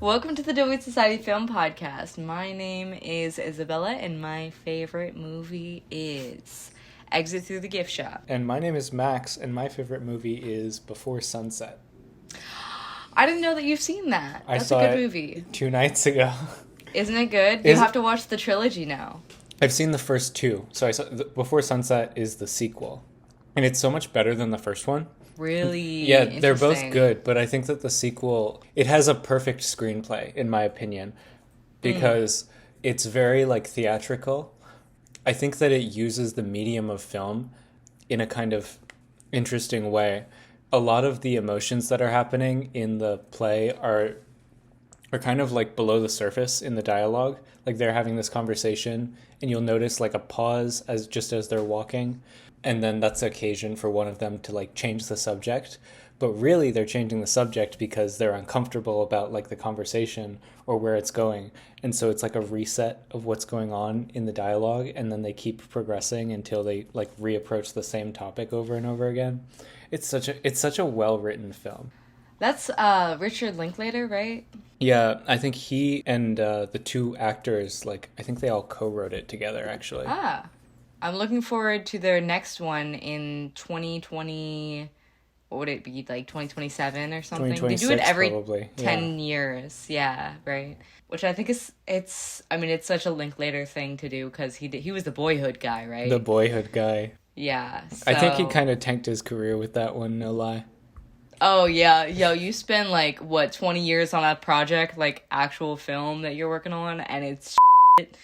Welcome to the Dillweed Society Film Podcast. My name is Isabella, and my favorite movie is Exit Through the Gift Shop. And my name is Max, and my favorite movie is Before Sunset. I didn't know that you've seen that. I That's saw a good it movie. 2 nights ago. Isn't it good? You have to watch the trilogy now. I've seen the first 2. So I saw Before Sunset is the sequel. And it's so much better than the first one. Really? Yeah, they're both good, but I think that the sequel, it has a perfect screenplay, in my opinion, because it's very, theatrical. I think that it uses the medium of film in a kind of interesting way. A lot of the emotions that are happening in the play are kind of below the surface in the dialogue. They're having this conversation, and you'll notice a pause as they're walking. And then that's the occasion for one of them to change the subject. But really they're changing the subject because they're uncomfortable about the conversation or where it's going. And so it's a reset of what's going on in the dialogue. And then they keep progressing until they reapproach the same topic over and over again. It's such a well-written film. That's Richard Linklater, right? Yeah, I think he and the 2 actors, I think they all co-wrote it together, actually. I'm looking forward to their next one in 2020. What would it be, 2027 or something? They do it every probably. 10 years. Yeah, right. Which I think it's such a Linklater thing to do because he was the Boyhood guy, right? The Boyhood guy. Yeah. So... I think he kind of tanked his career with that one, no lie. Oh, yeah. Yo, you spend, 20 years on a project, actual film that you're working on, and it's shit.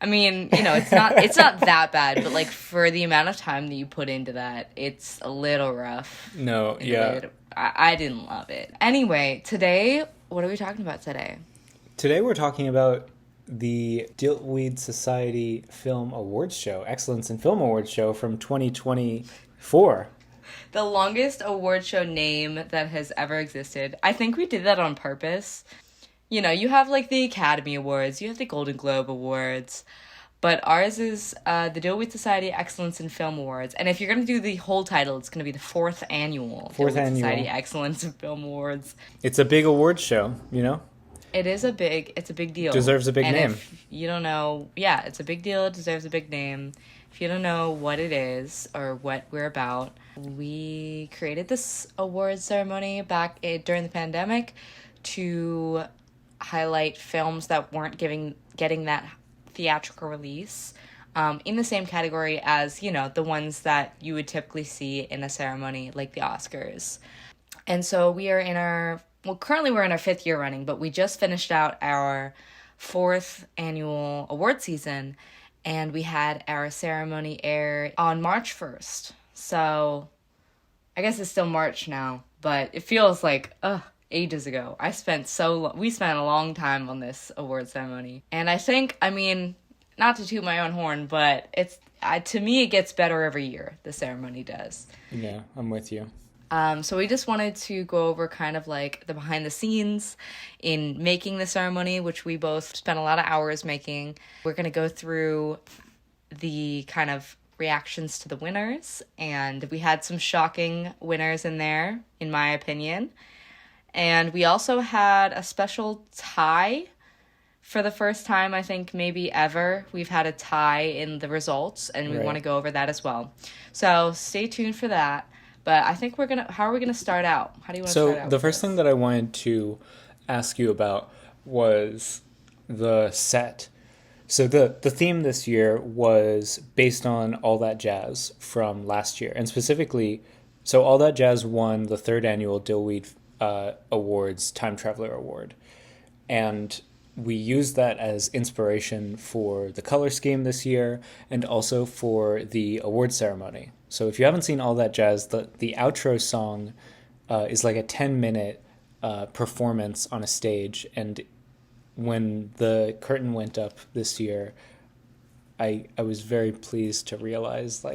I mean, it's not that bad, but for the amount of time that you put into that, it's a little rough. No, yeah. I didn't love it. Anyway, today, what are we talking about today? Today we're talking about the Dillweed Society Film Awards Show, Excellence in Film Awards Show from 2024. The longest award show name that has ever existed. I think we did that on purpose. You have the Academy Awards, you have the Golden Globe Awards, but ours is the Dillweed Society Excellence in Film Awards. And if you're going to do the whole title, it's going to be the 4th annual Dillweed Society Excellence in Film Awards. It's a big award show, It's a big deal. Deserves a big name. If you don't know, it's a big deal, it deserves a big name. If you don't know what it is or what we're about, we created this awards ceremony back during the pandemic to highlight films that weren't getting that theatrical release in the same category as, the ones that you would typically see in a ceremony like the Oscars. And so we are currently we're in our 5th year running, but we just finished out our 4th annual award season, and we had our ceremony air on March 1st. So I guess it's still March now, but it feels ages ago. We spent a long time on this award ceremony. And I think, not to toot my own horn, but to me it gets better every year, the ceremony does. Yeah, I'm with you. So we just wanted to go over kind of the behind the scenes in making the ceremony, which we both spent a lot of hours making. We're going to go through the kind of reactions to the winners, and we had some shocking winners in there, in my opinion. And we also had a special tie. For the first time, I think, maybe ever, we've had a tie in the results, and we want to go over that as well. So stay tuned for that. But I think how are we going to start out? How do you want to start out? So the first thing that I wanted to ask you about was the set. So the theme this year was based on All That Jazz from last year. And specifically, so All That Jazz won the 3rd annual Dillweed Awards Time Traveler Award. And we used that as inspiration for the color scheme this year and also for the award ceremony. So if you haven't seen All That Jazz, the outro song is a 10-minute performance on a stage. And when the curtain went up this year, I was very pleased to realize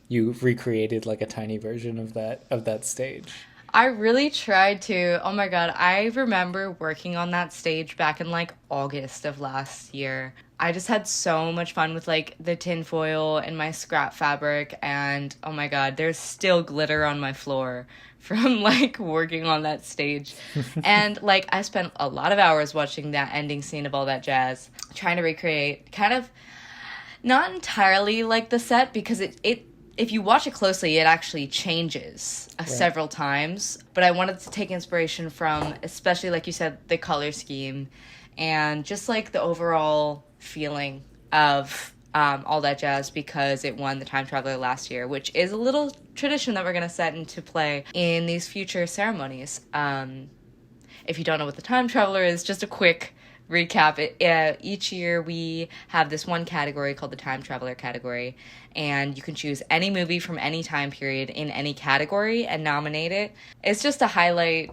you recreated a tiny version of that stage. I really tried to. Oh my god, I remember working on that stage back in like August of last year. I just had so much fun with like the tinfoil and my scrap fabric, and oh my god, there's still glitter on my floor from like working on that stage. And like I spent a lot of hours watching that ending scene of All That Jazz, trying to recreate kind of not entirely like the set, because it if you watch it closely, it actually changes several times. But I wanted to take inspiration from, especially like you said, the color scheme and just like the overall feeling of All That Jazz, because it won the Time Traveler last year, which is a little tradition that we're going to set into play in these future ceremonies. If you don't know what the Time Traveler is, just a quick recap. Each year we have this one category called the Time Traveler category, and you can choose any movie from any time period in any category and nominate it. It's just to highlight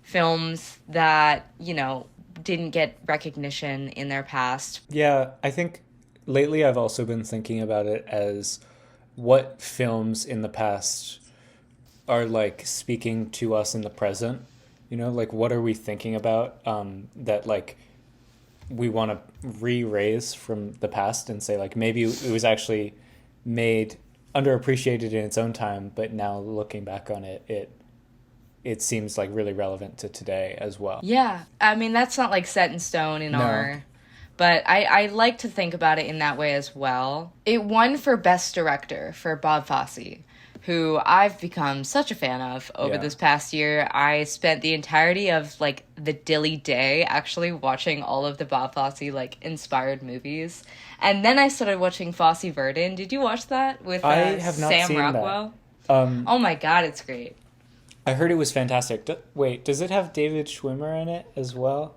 films that, you know, didn't get recognition in their past. Yeah, I think lately I've also been thinking about it as what films in the past are like speaking to us in the present. You know, like what are we thinking about that like we want to re-raise from the past and say like maybe it was actually made underappreciated in its own time, but now looking back on it seems like really relevant to today as well. Yeah, I mean that's not like set in stone in our, but I like to think about it in that way as well. It won for Best Director for Bob Fosse, who I've become such a fan of over this past year. I spent the entirety of like the Dilly Day actually watching all of the Bob Fosse like inspired movies. And then I started watching Fosse Verdon. Did you watch that with I have not Sam seen Rockwell? That. Oh my god, it's great. I heard it was fantastic. Wait, does it have David Schwimmer in it as well?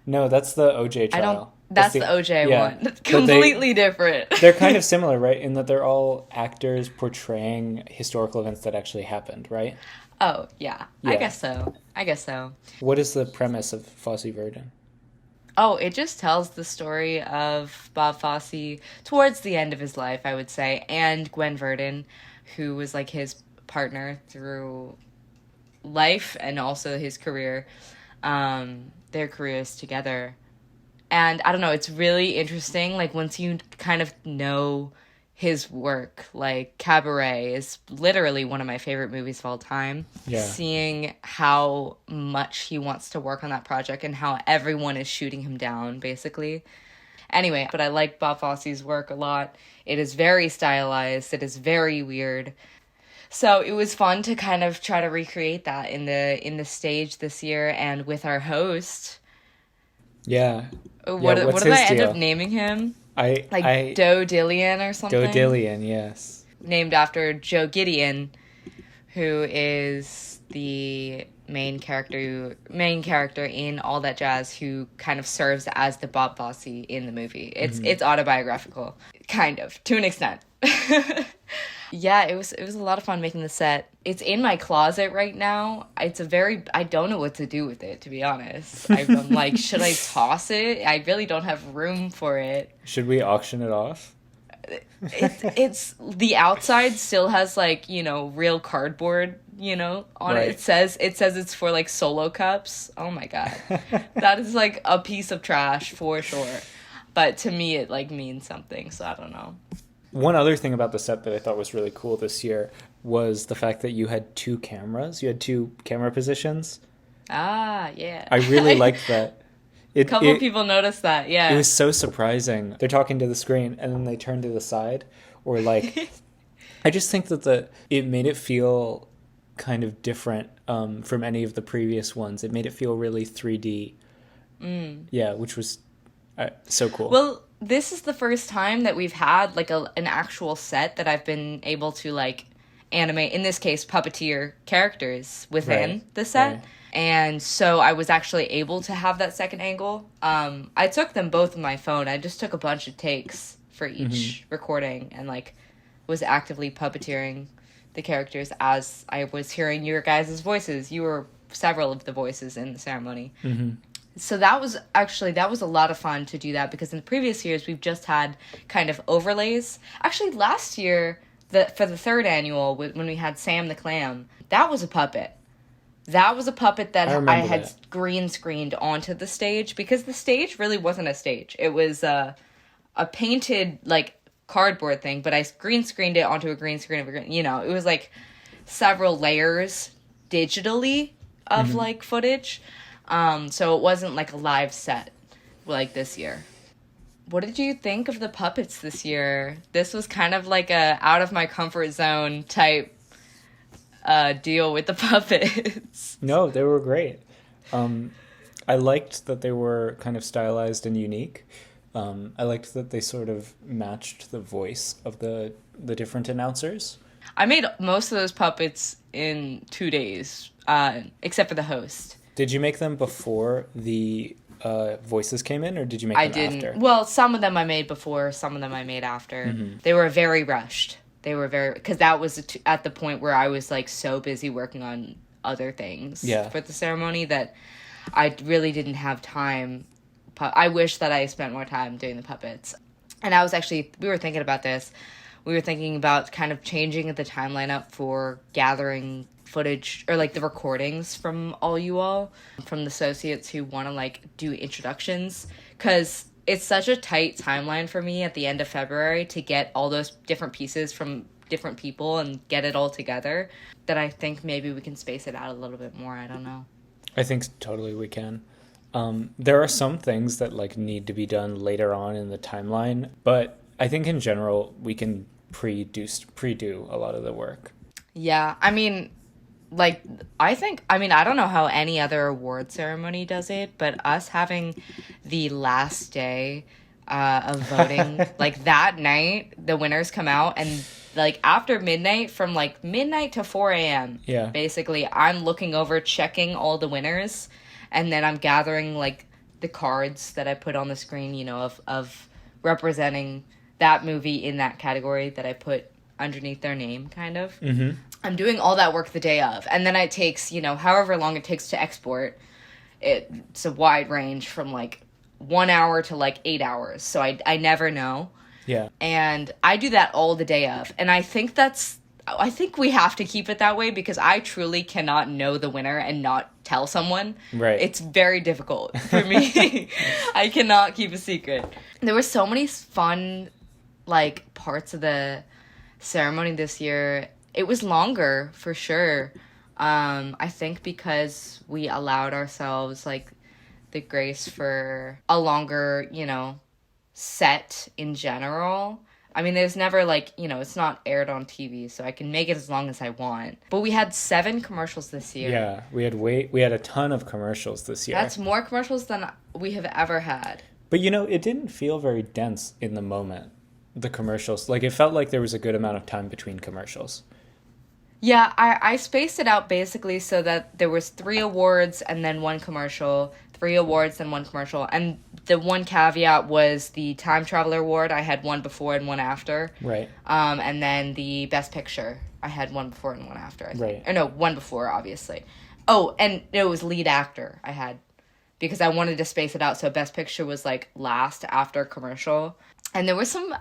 No, that's the OJ trial. That's the OJ one. Completely different. They're kind of similar, right? In that they're all actors portraying historical events that actually happened, right? Oh, yeah. I guess so. What is the premise of Fosse Verdon? Oh, it just tells the story of Bob Fosse towards the end of his life, I would say, and Gwen Verdon, who was like his partner through life and also his career, their careers together. And I don't know, it's really interesting, like once you kind of know his work, like Cabaret is literally one of my favorite movies of all time. Yeah. Seeing how much he wants to work on that project and how everyone is shooting him down, basically. Anyway, but I like Bob Fosse's work a lot. It is very stylized. It is very weird. So it was fun to kind of try to recreate that in the stage this year, and with our host. Yeah. What did I end up naming him? Joe Dillion or something? Joe Dillion, yes. Named after Joe Gideon, who is the main character in All That Jazz, who kind of serves as the Bob Fosse in the movie. It's autobiographical, kind of, to an extent. Yeah, it was a lot of fun making the set. It's in my closet right now. I don't know what to do with it, to be honest. I'm like, should I toss it? I really don't have room for it. Should we auction it off? It's the outside still has like, you know, real cardboard, you know, on right. it. It says it's for like solo cups. Oh my god. That is like a piece of trash for sure. But to me it like means something, so I don't know. One other thing about the set that I thought was really cool this year was the fact that you had two cameras. You had two camera positions. Ah, yeah. I really liked that. A couple of people noticed that, yeah. It was so surprising. They're talking to the screen and then they turn to the side. Or like, I just think that it made it feel kind of different from any of the previous ones. It made it feel really 3D. Yeah, which was so cool. Well, this is the first time that we've had like an actual set that I've been able to like animate, in this case puppeteer characters within the set. Right. And so I was actually able to have that second angle. I took them both on my phone. I just took a bunch of takes for each recording and like was actively puppeteering the characters as I was hearing your guys' voices. You were several of the voices in the ceremony. So that was a lot of fun to do that, because in the previous years we've just had kind of overlays. Actually, last year, for the third annual, when we had Sam the Clam, that was a puppet. That was a puppet that I I remember had that. green screened onto the stage, because the stage really wasn't a stage. It was a painted, like, cardboard thing, but I green screened it onto a green screen of a green, it was like several layers digitally of like footage. So it wasn't like a live set like this year. What did you think of the puppets this year? This was kind of like a out of my comfort zone type deal with the puppets. No, they were great. I liked that they were kind of stylized and unique. I liked that they sort of matched the voice of the different announcers. I made most of those puppets in 2 days, except for the host. Did you make them before the voices came in, or did you make I them didn't. after? Well, some of them I made before, some of them I made after. Mm-hmm. They were very rushed. They were very, because that was at the point where I was like so busy working on other things for the ceremony that I really didn't have time. I wish that I spent more time doing the puppets. And we were thinking about this. We were thinking about kind of changing the timeline up for gathering footage, or like the recordings from all you all, from the associates who want to like do introductions, because it's such a tight timeline for me at the end of February to get all those different pieces from different people and get it all together, that I think maybe we can space it out a little bit more. I don't know. I think totally we can. There are some things that like need to be done later on in the timeline, but I think in general we can pre-do a lot of the work. Yeah, I mean, like, I don't know how any other award ceremony does it, but us having the last day of voting, like that night, the winners come out, and like after midnight, from like midnight to 4 a.m., basically, I'm looking over, checking all the winners, and then I'm gathering like the cards that I put on the screen, of representing that movie in that category that I put underneath their name, kind of. Mm-hmm. I'm doing all that work the day of, and then it takes, however long it takes to export. It's a wide range from like 1 hour to like 8 hours, so I never know. Yeah. And I do that all the day of, and I think we have to keep it that way, because I truly cannot know the winner and not tell someone. Right. It's very difficult for me. I cannot keep a secret. There were so many fun, like, parts of the ceremony this year. It was longer, for sure. I think because we allowed ourselves, like, the grace for a longer, set in general. I mean, there's never, like, it's not aired on TV, so I can make it as long as I want. But we had 7 commercials this year. Yeah, we had a ton of commercials this year. That's more commercials than we have ever had. But, it didn't feel very dense in the moment, the commercials. Like, it felt like there was a good amount of time between commercials. Yeah, I spaced it out basically so that there was 3 awards and then 1 commercial, 3 awards and 1 commercial. And the one caveat was the Time Traveler Award. I had 1 before and 1 after. Right. And then the Best Picture, I had 1 before and 1 after, I think. Right. Or no, 1 before, obviously. Oh, and it was Lead Actor I had, because I wanted to space it out, so Best Picture was, like, last after commercial. And there were some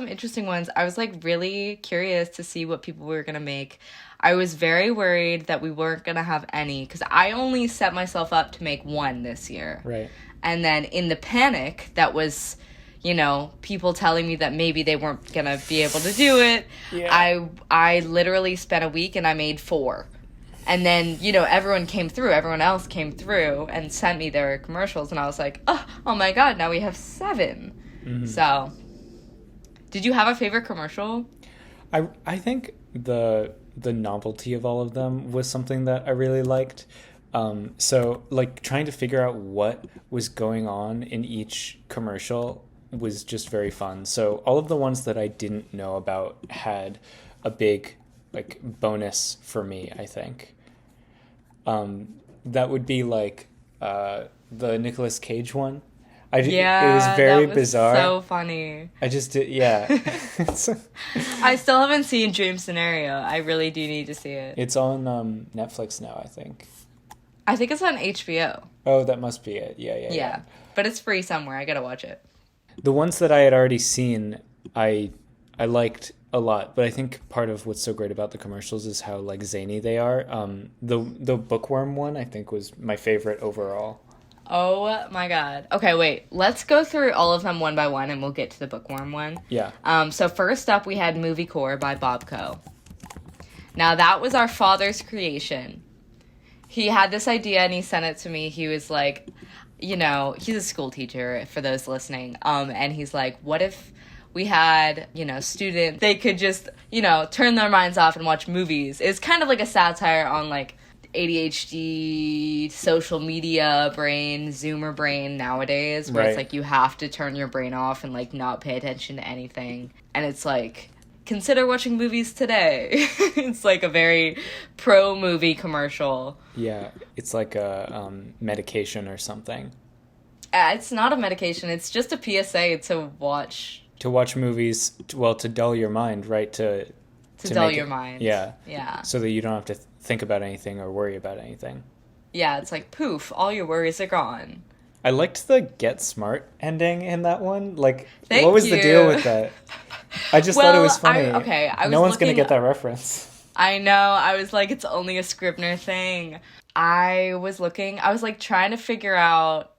interesting ones. I was, like, really curious to see what people were going to make. I was very worried that we weren't going to have any, because I only set myself up to make 1 this year. Right. And then in the panic that was, people telling me that maybe they weren't going to be able to do it, yeah. I literally spent a week and I made 4. And then, everyone else came through and sent me their commercials, and I was like, oh my God, now we have 7. Mm-hmm. So, did you have a favorite commercial? I think the novelty of all of them was something that I really liked. So, like, trying to figure out what was going on in each commercial was just very fun. So, all of the ones that I didn't know about had a big, like, bonus for me, I think. That would be, like, the Nicolas Cage one. It was very bizarre. So funny. I just did, yeah. I still haven't seen Dream Scenario. I really do need to see it. It's on Netflix now, I think. I think it's on HBO. Oh, that must be it. Yeah. But it's free somewhere. I gotta watch it. The ones that I had already seen, I liked a lot, but I think part of what's so great about the commercials is how like zany they are. The bookworm one I think was my favorite overall. Oh my god. Okay, wait. Let's go through all of them one by one and we'll get to the bookworm one. Yeah. So first up we had Movie Core by Bob Coe. Now that was our father's creation. He had this idea and he sent it to me. He was like, you know, he's a school teacher for those listening. And he's like, what if we had, you know, students, they could just, you know, turn their minds off and watch movies. It's kind of like a satire on like ADHD, social media brain, Zoomer brain nowadays, where Right. it's like you have to turn your brain off and like not pay attention to anything. And it's like, consider watching movies today. It's like a very pro movie commercial. Yeah, it's like a medication or something. It's not a medication, it's just a PSA to watch. To watch movies, to dull your mind, right? To dull make your it- mind. Yeah. Yeah. So that you don't have to think about anything or worry about anything. Yeah, it's like, poof, all your worries are gone. I liked the Get Smart ending in that one. Like, Thank what was the you. deal with that? I just thought it was funny. I was no one's going to looking- get that reference. I know, I was like, it's only a Scribner thing. I was like trying to figure out,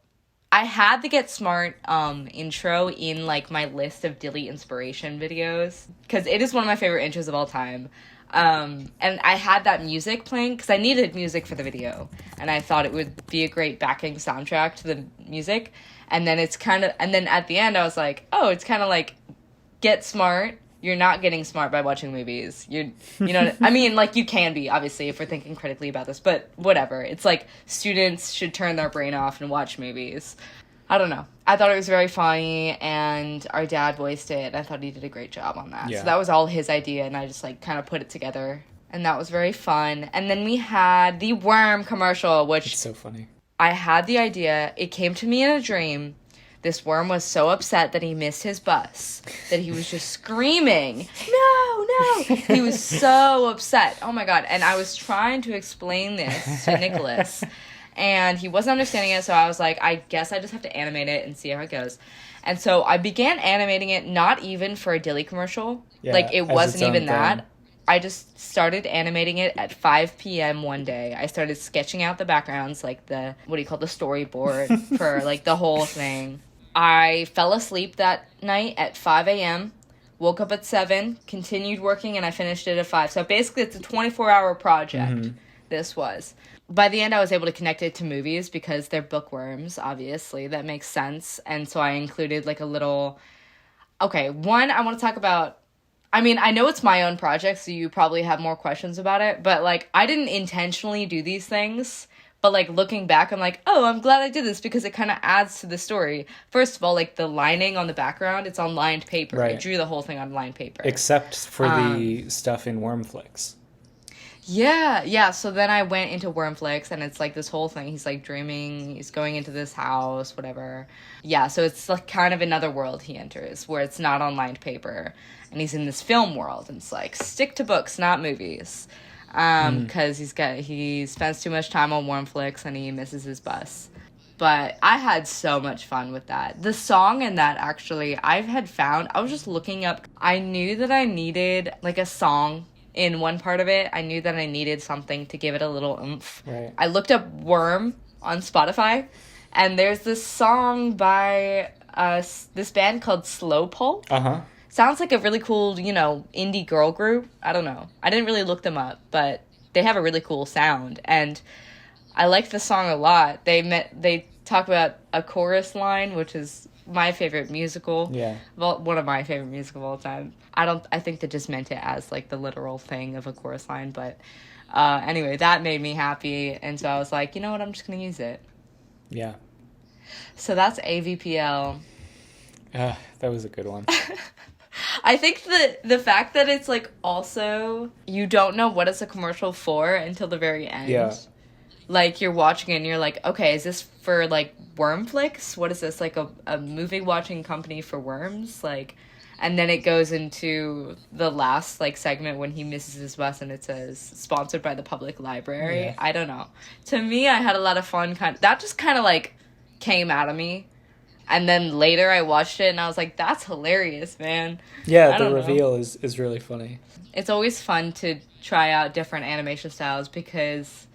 I had the Get Smart intro in like my list of Dilly inspiration videos, because it is one of my favorite intros of all time. And I had that music playing because I needed music for the video, and I thought it would be a great backing soundtrack to the music. And then and then at the end I was like, oh, it's kind of like Get Smart. You're not getting smart by watching movies. You know, I mean, like, you can be, obviously, if we're thinking critically about this, but whatever. It's like students should turn their brain off and watch movies. I don't know. I thought it was very funny, and our dad voiced it. I thought he did a great job on that. Yeah. So that was all his idea, and I just, like, kind of put it together, and that was very fun. And then we had the worm commercial, which It's so funny. I had the idea. It came to me in a dream. This worm was so upset that he missed his bus that he was just screaming, no. He was so upset. Oh my God. And I was trying to explain this to Nicholas, and he wasn't understanding it. So I was like, I guess I just have to animate it and see how it goes. And so I began animating it, not even for a Dilly commercial. Yeah, like, it as wasn't its own even that. thing. I just started animating it at 5 p.m. one day. I started sketching out the backgrounds, like the storyboard for, like, the whole thing. I fell asleep that night at 5 a.m., woke up at 7, continued working, and I finished it at 5. So basically, it's a 24-hour project, this was. By the end, I was able to connect it to movies because they're bookworms, obviously. That makes sense. And so I included, like, a little... Okay, one, I want to talk about... I mean, I know it's my own project, so you probably have more questions about it, but, like, I didn't intentionally do these things. But, like, looking back, I'm like, oh, I'm glad I did this because it kind of adds to the story. First of all, like, the lining on the background, it's on lined paper. Right. I drew the whole thing on lined paper. Except for the stuff in Wormflix. Yeah. So then I went into Wormflix, and it's, like, this whole thing. He's, like, dreaming. He's going into this house, whatever. Yeah, so it's, like, kind of another world he enters where it's not on lined paper. And he's in this film world. And it's, like, stick to books, not movies. Because he spends too much time on Wormflix and he misses his bus. But I had so much fun with that. The song in that, actually, I was just looking up. I knew that I needed, like, a song in one part of it. I knew that I needed something to give it a little oomph. Right. I looked up Worm on Spotify, and there's this song by this band called Slowpole. Uh-huh. Sounds like a really cool, you know, indie girl group. I don't know. I didn't really look them up, but they have a really cool sound, and I liked the song a lot. They talk about a chorus line, which is my favorite musical. Yeah. Well, one of my favorite musical of all time. I think they just meant it as, like, the literal thing of a chorus line, but anyway, that made me happy, and so I was like, you know what, I'm just gonna use it. Yeah. So that's AVPL. That was a good one. I think the fact that it's, like, also, you don't know what it's a commercial for until the very end. Yeah. Like, you're watching it and you're like, okay, is this for, like, Wormflix? What is this, like, a movie-watching company for worms? Like, and then it goes into the last, like, segment when he misses his bus and it says, sponsored by the public library. Yeah. I don't know. To me, I had a lot of fun. That just kind of, like, came out of me And then later I watched it and I was like, that's hilarious, man. Yeah, I the don't know. reveal is really funny. It's always fun to try out different animation styles because,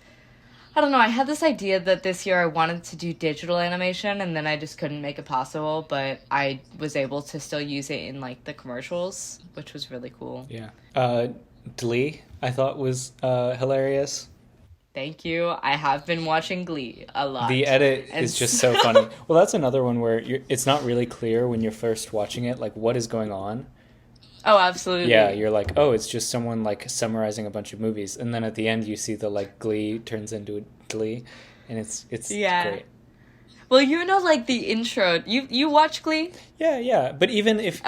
I don't know, I had this idea that this year I wanted to do digital animation and then I just couldn't make it possible, but I was able to still use it in like the commercials, which was really cool. Yeah. Glee, I thought was hilarious. Thank you. I have been watching Glee a lot. The edit is just so funny. Well, that's another one where it's not really clear when you're first watching it, like what is going on. Oh, absolutely. Yeah, you're like, oh, it's just someone like summarizing a bunch of movies, and then at the end you see the like Glee turns into Glee, and it's great. Well, you know, like the intro. You watch Glee? Yeah. But even if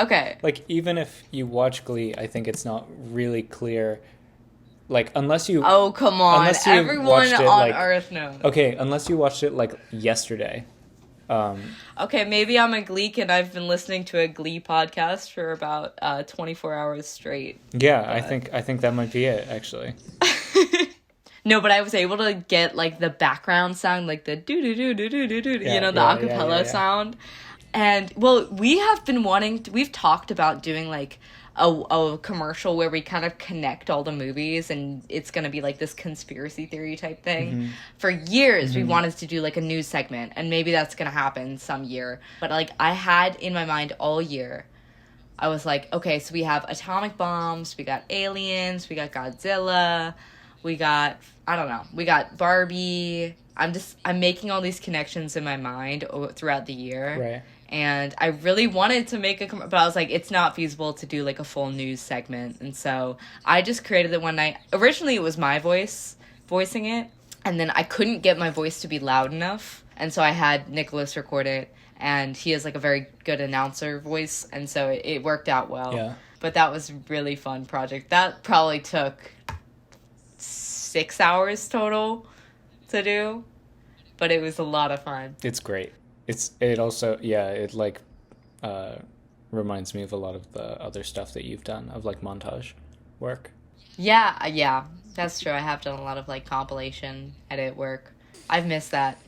even if you watch Glee, I think it's not really clear. Like unless you Oh, come on. unless you Everyone watched it, on like, Earth knows. Okay, unless you watched it like yesterday. Okay, maybe I'm a Gleek and I've been listening to a Glee podcast for about 24 hours straight. Yeah, I think that might be it, actually. No, but I was able to get like the background sound, like the do do do do do do do, the acapella sound. And well, we've talked about doing like a commercial where we kind of connect all the movies and it's going to be like this conspiracy theory type thing. Mm-hmm. For years, we wanted to do like a news segment and maybe that's going to happen some year. But like I had in my mind all year, I was like, okay, so we have atomic bombs, we got aliens, we got Godzilla, we got, I don't know, we got Barbie. I'm making all these connections in my mind throughout the year. Right. And I really wanted to make but I was like, it's not feasible to do like a full news segment. And so I just created it one night. Originally, it was my voicing it. And then I couldn't get my voice to be loud enough. And so I had Nicholas record it. And he has like a very good announcer voice. And so it worked out well. Yeah. But that was a really fun project. That probably took 6 hours total to do. But it was a lot of fun. It's great. It also, it like reminds me of a lot of the other stuff that you've done, of like montage work. Yeah, that's true. I have done a lot of like compilation edit work. I've missed that,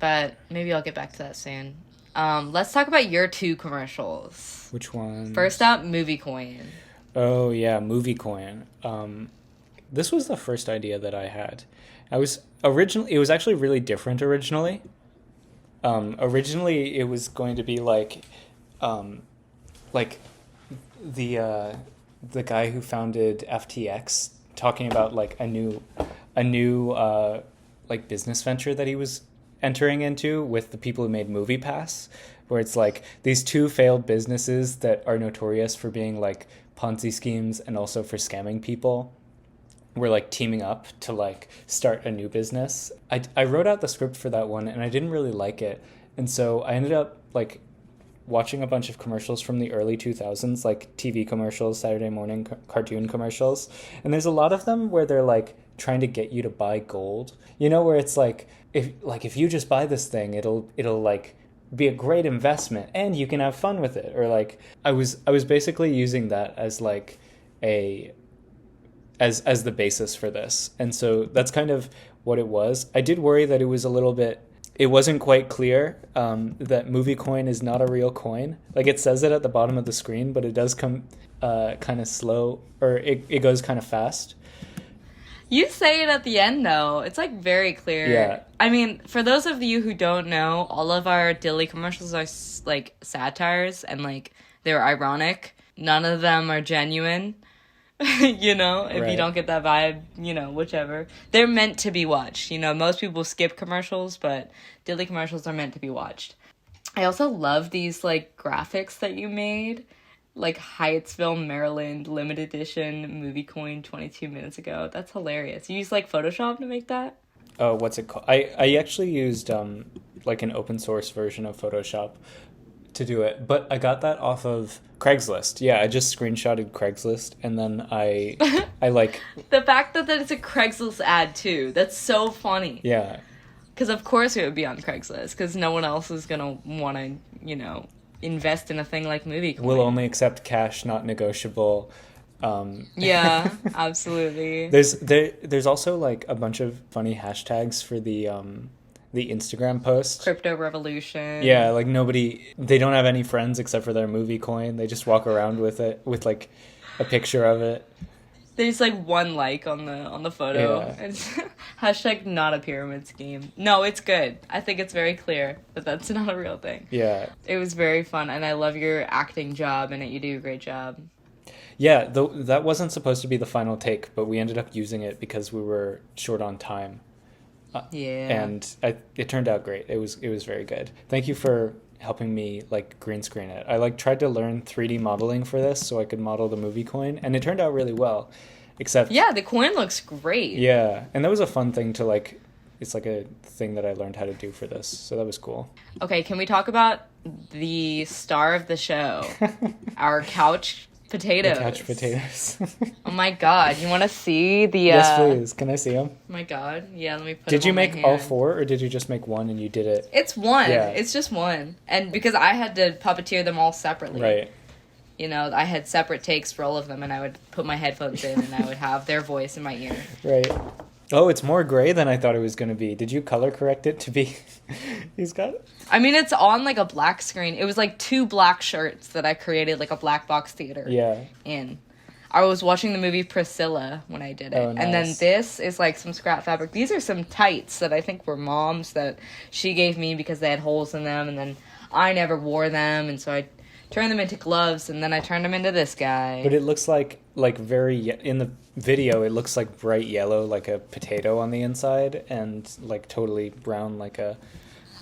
but maybe I'll get back to that soon. Let's talk about your 2 commercials. Which one? First up, Movie Coin. Oh yeah, Movie Coin. This was the first idea that I had. It was actually really different originally. Originally it was going to be like the guy who founded FTX talking about like a new like business venture that he was entering into with the people who made MoviePass, where it's like these 2 failed businesses that are notorious for being like Ponzi schemes and also for scamming people. We're like teaming up to like start a new business. I wrote out the script for that one and I didn't really like it. And so I ended up like watching a bunch of commercials from the early 2000s, like TV commercials, Saturday morning cartoon commercials. And there's a lot of them where they're like trying to get you to buy gold, where it's like, if you just buy this thing, it'll like be a great investment and you can have fun with it. Or like, I was basically using that as like as the basis for this. And so that's kind of what it was. I did worry that it wasn't quite clear that Movie Coin is not a real coin. Like it says it at the bottom of the screen, but it does come kind of slow, or it goes kind of fast. You say it at the end though. It's like very clear. Yeah. I mean, for those of you who don't know, all of our Dilly commercials are like satires and like they're ironic. None of them are genuine. If you don't get that vibe, whichever. They're meant to be watched. Most people skip commercials, but Dilly commercials are meant to be watched. I also love these, like, graphics that you made. Like, Hyattsville, Maryland, limited edition, Movie Coin 22 minutes ago. That's hilarious. You use, like, Photoshop to make that? Oh, what's it called? I actually used, like, an open source version of Photoshop to do it, but I got that off of Craigslist. Yeah, I just screenshotted Craigslist and then I like the fact that it's a Craigslist ad too. That's so funny. Yeah, because of course it would be on Craigslist because no one else is gonna want to invest in a thing like Movie Coin. We'll only accept cash, not negotiable. Yeah, absolutely. There's also like a bunch of funny hashtags for the the Instagram post. Crypto revolution. Yeah, like they don't have any friends except for their movie coin. They just walk around with it, with like a picture of it. There's like one like on the photo. Yeah. It's hashtag not a pyramid scheme. No, it's good. I think it's very clear that that's not a real thing. Yeah. It was very fun, and I love your acting job in it. You do a great job. Yeah, that wasn't supposed to be the final take, but we ended up using it because we were short on time. Yeah. And it turned out great. It was very good. Thank you for helping me like green screen it. I like tried to learn 3D modeling for this so I could model the movie coin, and it turned out really well. Except yeah, the coin looks great. Yeah, and that was a fun thing to like. It's like a thing that I learned how to do for this, so that was cool. Okay, can we talk about the star of the show, our couch potatoes? The couch potatoes. Oh my god, you want to see the? Yes, please. Can I see them? Oh my god, yeah. Let me put. Did them you on my make hand. all 4, or did you just make one and you did it? It's one. Yeah. It's just one, and because I had to puppeteer them all separately. Right. You know, I had separate takes for all of them, and I would put my headphones in, and I would have their voice in my ear. Right. Oh, it's more gray than I thought it was going to be. Did you color correct it to be... He's got... I mean, it's on, like, a black screen. It was, like, 2 black shirts that I created, like, a black box theater in. I was watching the movie Priscilla when I did it. Oh, nice. And then this is, like, some scrap fabric. These are some tights that I think were Mom's that she gave me because they had holes in them, and then I never wore them, and so I turned them into gloves, and then I turned them into this guy. But it looks like in the video, it looks like bright yellow, like a potato on the inside, and like totally brown, like a...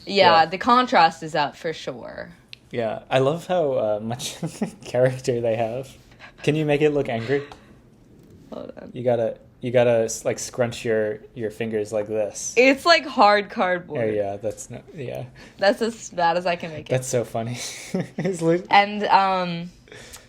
Yeah, the contrast is up for sure. Yeah, I love how much character they have. Can you make it look angry? Hold on. You gotta like scrunch your fingers like this. It's like hard cardboard. Oh yeah, that's not, yeah. That's as bad as I can make it. That's so funny. And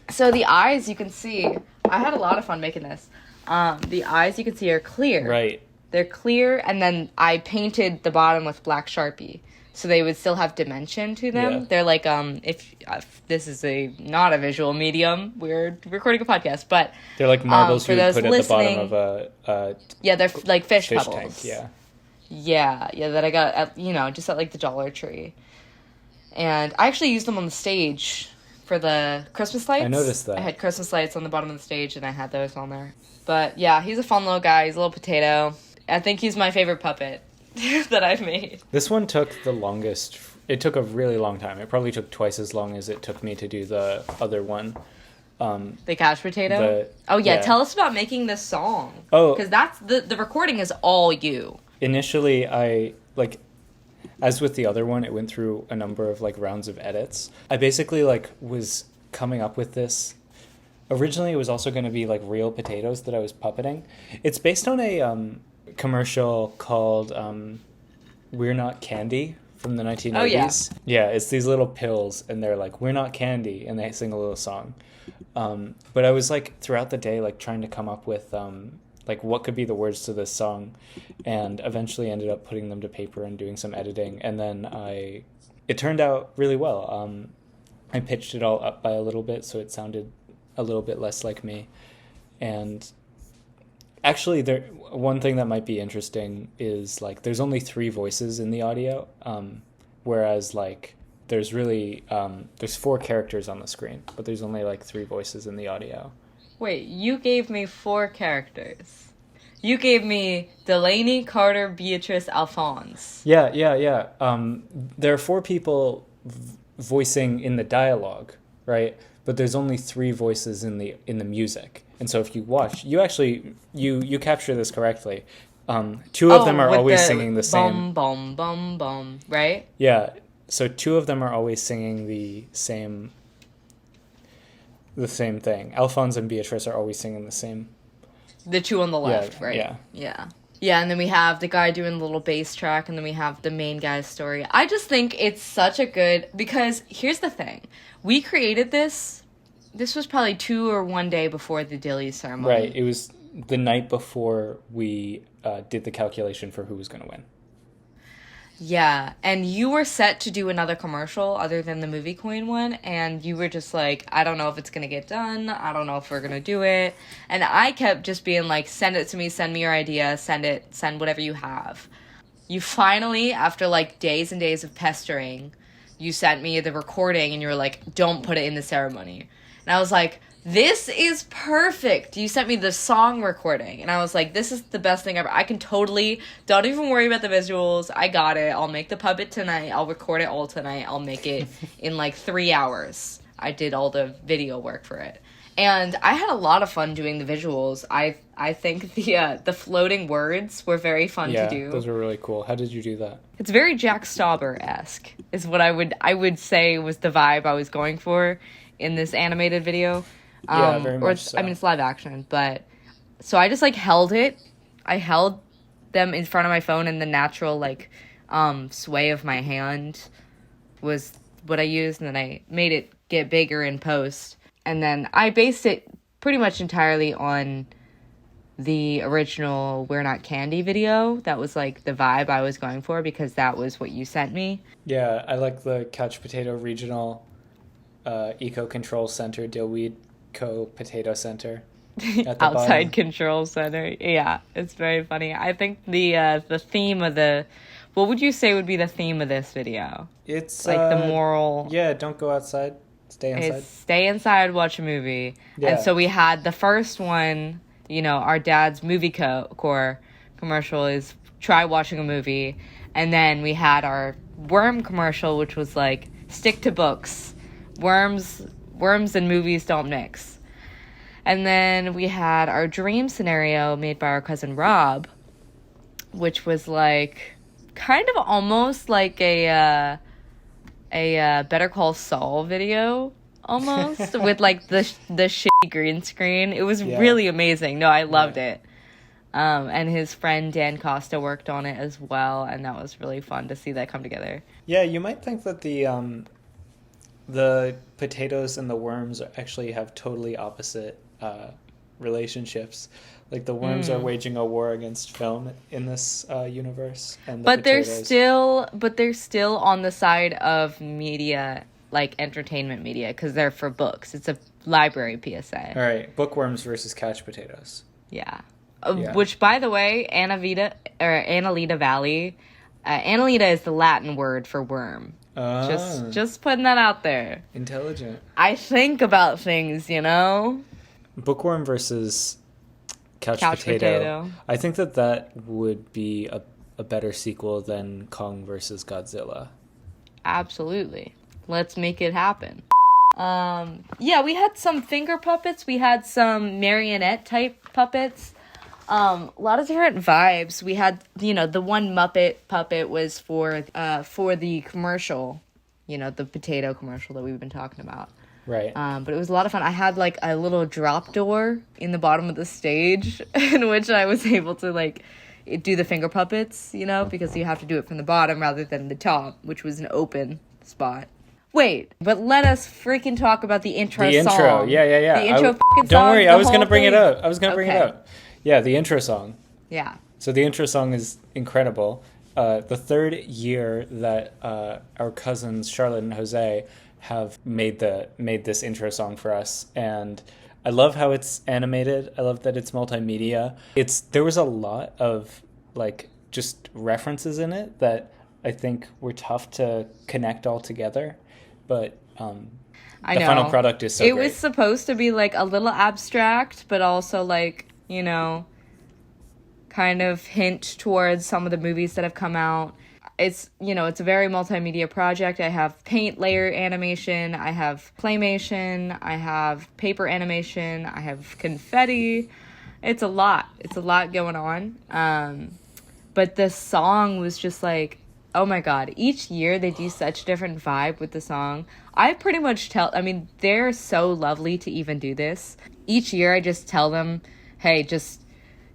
so the eyes, you can see, I had a lot of fun making this. The eyes you can see are clear. Right. They're clear, and then I painted the bottom with black Sharpie, so they would still have dimension to them. Yeah. They're like, if this is not a visual medium, we're recording a podcast, but they're like marbles for you would those put at the listening, bottom of a yeah, they're like fish pebbles. tank. Yeah. Yeah, that I got at, just at like the Dollar Tree. And I actually used them on the stage for the Christmas lights. I noticed that. I had Christmas lights on the bottom of the stage, and I had those on there. But yeah, he's a fun little guy. He's a little potato. I think he's my favorite puppet that I've made. This one took the longest. It took a really long time. It probably took twice as long as it took me to do the other one. The couch potato? Yeah, tell us about making this song. Oh. Because that's, the recording is all you. Initially, I, like, as with the other one, it went through a number of, like, rounds of edits. I basically, like, was coming up with this. Originally, it was also going to be, like, real potatoes that I was puppeting. It's based on a commercial called We're Not Candy from the 1980s. Oh, yeah. Yeah, it's these little pills, and they're like, we're not candy, and they sing a little song. But I was, like, throughout the day, like, trying to come up with... like what could be the words to this song, and eventually ended up putting them to paper and doing some editing, and then it turned out really well. I pitched it all up by a little bit so it sounded a little bit less like me, and actually one thing that might be interesting is like there's only 3 voices in the audio, whereas like there's really there's 4 characters on the screen, but there's only like 3 voices in the audio. Wait, you gave me 4 characters. You gave me Delaney, Carter, Beatrice, Alphonse. Yeah. There are 4 people voicing in the dialogue, right? But there's only 3 voices in the music. And so if you watch, you actually you capture this correctly. 2 of them are always singing the same. Bum bum bum bum, right? Yeah. So 2 of them are always singing the same thing. Alphonse and Beatrice are always singing the same. The 2 on the left, right? Yeah, and then we have the guy doing the little bass track, and then we have the main guy's story. I just think it's such a good... Because here's the thing. We created this... This was probably 2 or 1 day before the Dilly ceremony. Right. It was the night before we did the calculation for who was going to win. Yeah, and you were set to do another commercial other than the movie coin one, and you were just like, I don't know if it's going to get done, I don't know if we're going to do it, and I kept just being like, send it to me, send me your idea, send whatever you have. You finally, after like days and days of pestering, you sent me the recording and you were like, don't put it in the ceremony. And I was like, this is perfect. You sent me the song recording. And I was like, this is the best thing ever. I can totally, don't even worry about the visuals. I got it. I'll make the puppet tonight. I'll record it all tonight. I'll make it in like 3 hours. I did all the video work for it. And I had a lot of fun doing the visuals. I think the floating words were very fun to do. Yeah, those were really cool. How did you do that? It's very Jack Stauber-esque, is what I would say was the vibe I was going for in this animated video. Yeah, very much so. I mean, it's live action, but... So I just, like, held it. I held them in front of my phone, and the natural, like, sway of my hand was what I used, and then I made it get bigger in post. And then I based it pretty much entirely on the original We're Not Candy video. That was, like, the vibe I was going for, because that was what you sent me. Yeah, I the Couch Potato Regional Eco Control Center, Dillweed Potato Center. At the Outside bottom. Control Center. Yeah, it's very funny. I think the theme of the... What would you say would be the theme of this video? It's... Like, the moral... Yeah, don't go outside. Stay inside. Stay inside, watch a movie. Yeah. And so we had the first one, our dad's movie core commercial is try watching a movie. And then we had our worm commercial, which was like, stick to books. Worms and movies don't mix. And then we had our dream scenario made by our cousin Rob, which was like kind of almost like a Better Call Saul video, almost, with like the shitty green screen. It was really amazing. No, I loved it. And his friend Dan Costa worked on it as well, and that was really fun to see that come together. Yeah, you might think that the potatoes and the worms actually have totally opposite relationships. Like the worms are waging a war against film in this universe, and they're still on the side of media, like entertainment media, because they're for books. It's a library PSA. All right, bookworms versus couch potatoes. Yeah. Which, by the way, Annalita Valley, Annalita is the Latin word for worm. Just putting that out there. Intelligent. I think about things, Bookworm versus couch potato. I think that would be a better sequel than Kong versus Godzilla. Absolutely. Let's make it happen. We had some finger puppets. We had some marionette type puppets. A lot of different vibes. We had, the one Muppet puppet was for the commercial, the potato commercial that we've been talking about. Right. But it was a lot of fun. I had like a little drop door in the bottom of the stage in which I was able to do the finger puppets, because you have to do it from the bottom rather than the top, which was an open spot. Wait, but let us freaking talk about the intro song. The intro, yeah. The intro fucking song. Don't worry, I was going to bring thing. it up. Bring it up. Yeah, the intro song. Yeah. So the intro song is incredible. The third year that our cousins Charlotte and Jose have made this intro song for us, and I love how it's animated. I love that it's multimedia. There was a lot of just references in it that I think were tough to connect all together, but the final product is so great. It was supposed to be a little abstract, but also kind of hint towards some of the movies that have come out. It's, it's a very multimedia project. I have paint layer animation, I have claymation, I have paper animation, I have confetti. It's a lot. It's a lot going on. But the song was just oh my God. Each year they do such a different vibe with the song. I pretty much they're so lovely to even do this. Each year I just tell them, hey, just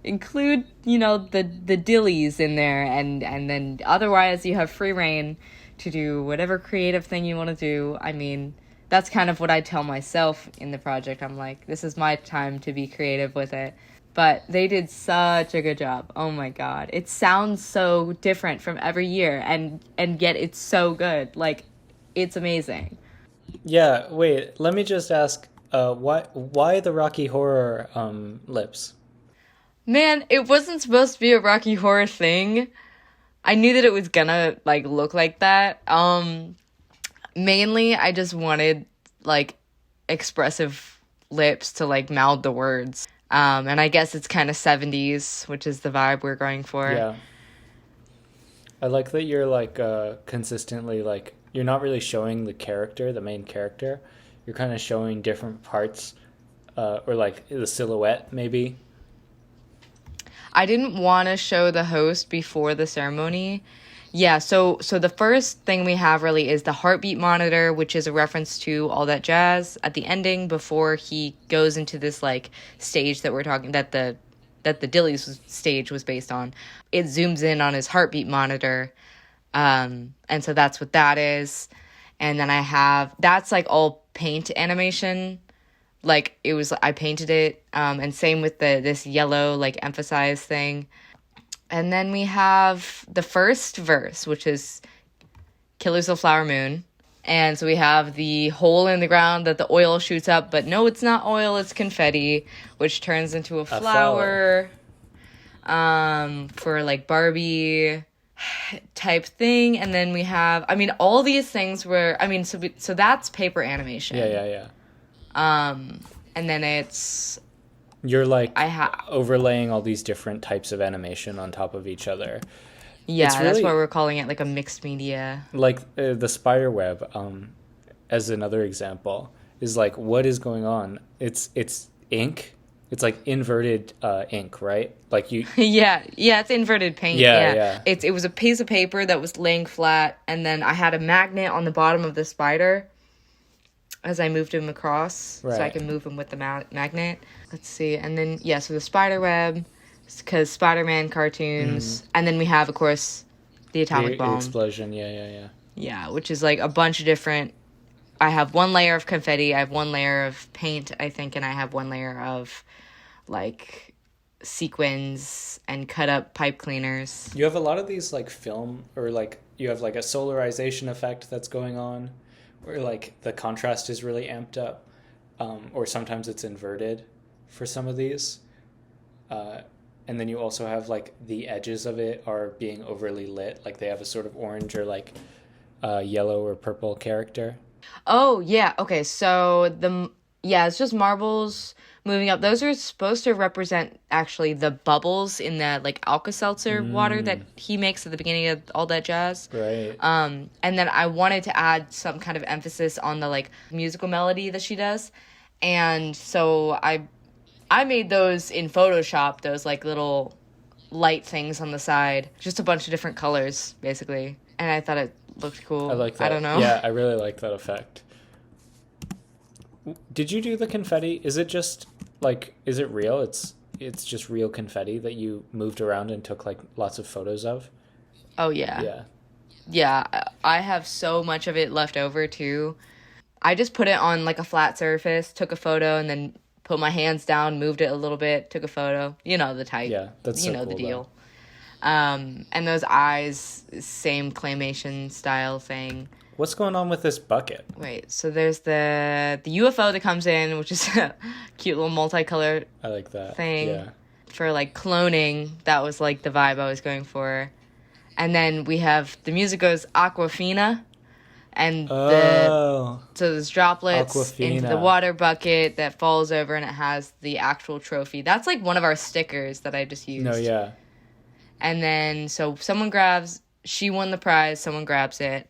include, the dillies in there, and then otherwise you have free reign to do whatever creative thing you want to do. That's kind of what I tell myself in the project. I'm like, this is my time to be creative with it. But they did such a good job. Oh my God. It sounds so different from every year, and yet it's so good. It's amazing. Yeah, wait, let me just ask, why the Rocky Horror lips? Man, it wasn't supposed to be a Rocky Horror thing. I knew that it was gonna like look like that. Mainly I just wanted like expressive lips to like mouth the words. And I guess it's kind of 70s, which is the vibe we're going for. Yeah. I like that you're like consistently like you're not really showing the character, the main character. You're kind of showing different parts or like the silhouette maybe. I didn't want to show the host before the ceremony. Yeah, so the first thing we have really is the heartbeat monitor, which is a reference to All That Jazz at the ending before he goes into this like stage that we're talking that the Dilly's stage was based on. It zooms in on his heartbeat monitor. And so that's what that is. And then I have that's like all paint animation. Like it was I painted it and same with this yellow like emphasized thing. And then we have the first verse, which is Killers of the Flower Moon. And so we have the hole in the ground that the oil shoots up, but no, it's not oil, it's confetti, which turns into a flower. For like Barbie type thing. And then we have, I mean, all these things were, I mean, so that's paper animation. Yeah. And then it's... You're like overlaying all these different types of animation on top of each other. Yeah, really, that's why we're calling it like a mixed media. Like the spider web, as another example, is like what is going on? It's ink. It's like inverted ink, right? Like you. yeah, it's inverted paint. Yeah. It was a piece of paper that was laying flat, and then I had a magnet on the bottom of the spider as I moved him across, so I can move him with the magnet. Let's see, and then so the spider web, because Spider-Man cartoons, and then we have, of course, the atomic bomb explosion. Yeah. Yeah, which is like a bunch of different. I have one layer of confetti, I have one layer of paint, I think, and I have one layer of like sequins and cut up pipe cleaners. You have a lot of these like film or like you have like a solarization effect that's going on. Where like the contrast is really amped up, or sometimes it's inverted for some of these. And then you also have like the edges of it are being overly lit, like they have a sort of orange or like yellow or purple character. Oh, yeah. Okay, so it's just marbles moving up. Those are supposed to represent actually the bubbles in that like Alka-Seltzer water that he makes at the beginning of All That Jazz. Right. And then I wanted to add some kind of emphasis on the like musical melody that she does. And so I made those in Photoshop, those like little light things on the side. Just a bunch of different colors, basically. And I thought it looked cool. I like that. I don't know. Yeah, I really like that effect. Did you do the confetti? Is it just like, is it real? It's just real confetti that you moved around and took like lots of photos of? Oh, yeah. Yeah. Yeah, I have so much of it left over too. I just put it on like a flat surface, took a photo, and then put my hands down, moved it a little bit, took a photo. You know the type. Yeah, that's so cool, the deal. And those eyes, same claymation style thing. What's going on with this bucket? Wait, so there's the UFO that comes in, which is a cute little multicolored I like that thing. Yeah. For like cloning, that was like the vibe I was going for. And then we have the music goes Aquafina, and so there's droplets Aquafina. into the water bucket that falls over, and it has the actual trophy. That's like one of our stickers that I just used. No, yeah. And then so she won the prize, someone grabs it.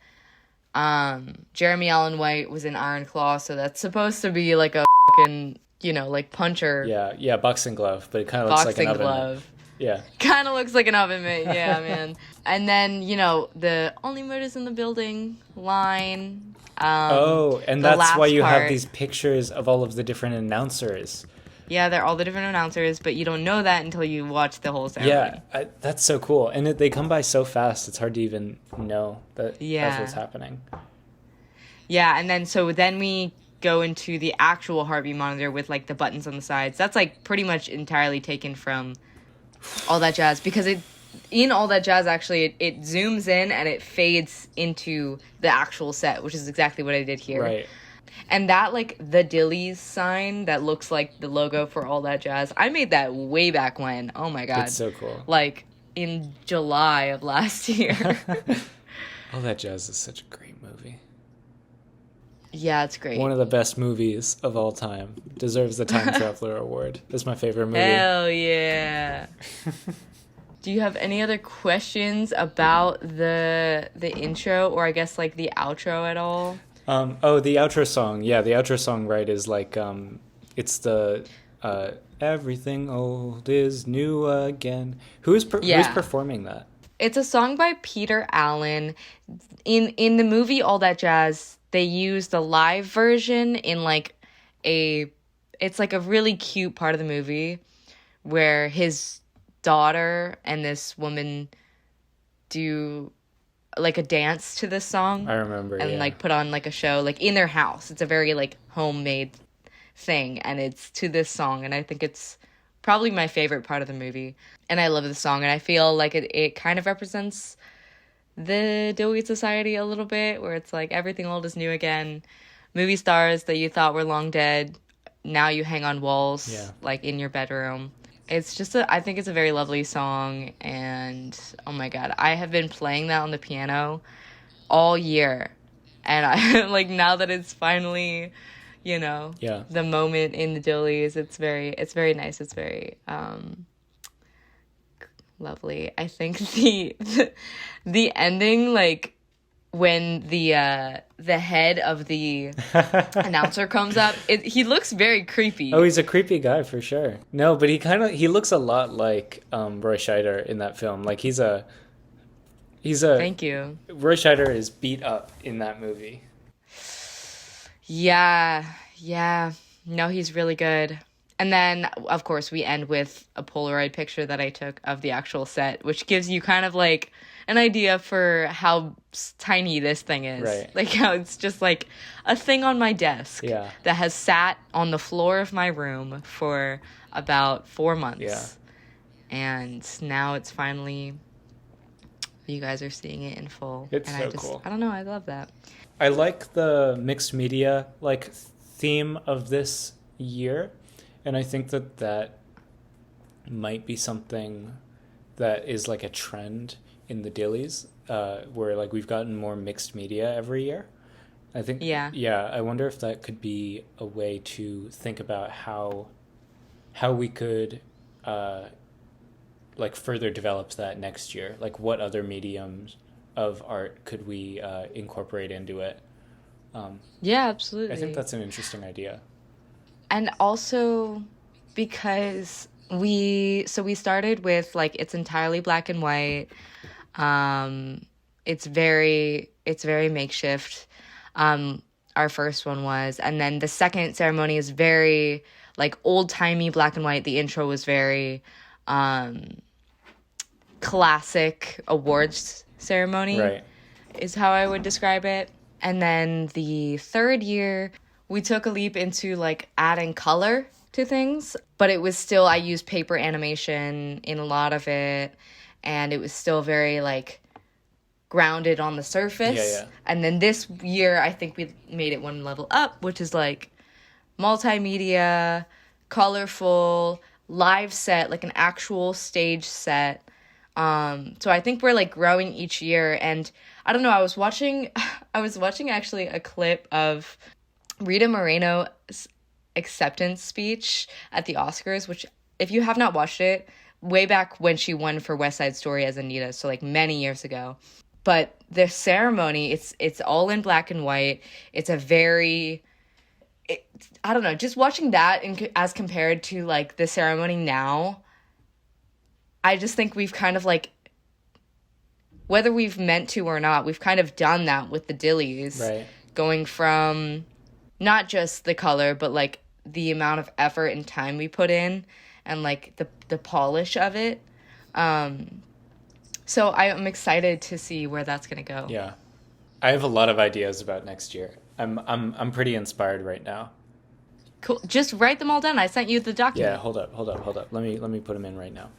Jeremy Allen White was in Iron Claw, so that's supposed to be like a fucking, like puncher. Yeah, boxing glove, but it kind of looks like an oven glove. mitt. Yeah. Kind of looks like an oven mitt, yeah, man. And then, the Only Murders in the Building line. And that's why you have these pictures of all of the different announcers. Yeah, they're all the different announcers, but you don't know that until you watch the whole ceremony. Yeah, that's so cool. And they come by so fast, it's hard to even know that's what's happening. Yeah, and then we go into the actual heartbeat monitor with, like, the buttons on the sides. That's, like, pretty much entirely taken from All That Jazz, because in All That Jazz, actually, it zooms in and it fades into the actual set, which is exactly what I did here. Right. And that, like, the Dilly's sign that looks like the logo for All That Jazz, I made that way back when. Oh, my God. It's so cool. Like, in July of last year. All That Jazz is such a great movie. Yeah, it's great. One of the best movies of all time. Deserves the Time Traveler Award. It's my favorite movie. Hell yeah. Do you have any other questions about the intro, or I guess like the outro at all? The outro song. Yeah, the outro song, right, is like it's the Everything Old is New Again. Who's performing that? It's a song by Peter Allen. In the movie All That Jazz, they use the live version in like it's like a really cute part of the movie where his daughter and this woman do like a dance to this song. I remember, and like put on like a show like in their house. It's a very like homemade thing, and it's to this song, and I think it's probably my favorite part of the movie. And I love the song, and I feel like it kind of represents the Dillweed Society a little bit, where it's like everything old is new again. Movie stars that you thought were long dead, now you hang on walls, like in your bedroom. It's just I think it's a very lovely song, and oh my god, I have been playing that on the piano all year, and I like now that it's finally, the moment in the Dillies, it's very nice. It's very lovely. I think the ending, like when the head of the announcer comes up, he looks very creepy. Oh, he's a creepy guy for sure. No, but he looks a lot like Roy Scheider in that film. Like he's a Thank you. Roy Scheider is beat up in that movie. Yeah. No, he's really good. And then, of course, we end with a Polaroid picture that I took of the actual set, which gives you kind of like an idea for how tiny this thing is. Right. Like how it's just like a thing on my desk that has sat on the floor of my room for about 4 months. Yeah. And now it's finally, you guys are seeing it in full. It's and so cool. I don't know, I love that. I like the mixed media like theme of this year. And I think that might be something that is like a trend in the Dillies, where like we've gotten more mixed media every year. I think, I wonder if that could be a way to think about how we could like further develop that next year. Like what other mediums of art could we incorporate into it? Yeah, absolutely. I think that's an interesting idea. And also because we started with like it's entirely black and white. It's very makeshift. Our first one was, and then the second ceremony is very like old-timey black and white. The intro was very classic awards ceremony. Right. Is how I would describe it. And then the third year, we took a leap into like adding color to things, but it was still, I used paper animation in a lot of it, and it was still very like grounded on the surface. Yeah. And then this year, I think we made it one level up, which is like multimedia, colorful, live set, like an actual stage set. So I think we're like growing each year, and I don't know, I was watching actually a clip of Rita Moreno's acceptance speech at the Oscars, which if you have not watched it, way back when she won for West Side Story as Anita, so like many years ago. But the ceremony, it's all in black and white. It's a very, I don't know, just watching that as compared to like the ceremony now, I just think we've kind of like, whether we've meant to or not, we've kind of done that with the Dillies. Right. Going from not just the color, but like the amount of effort and time we put in, and like the polish of it. So I'm excited to see where that's gonna go. Yeah, I have a lot of ideas about next year. I'm pretty inspired right now. Cool. Just write them all down. I sent you the document. Yeah, hold up. Let me put them in right now.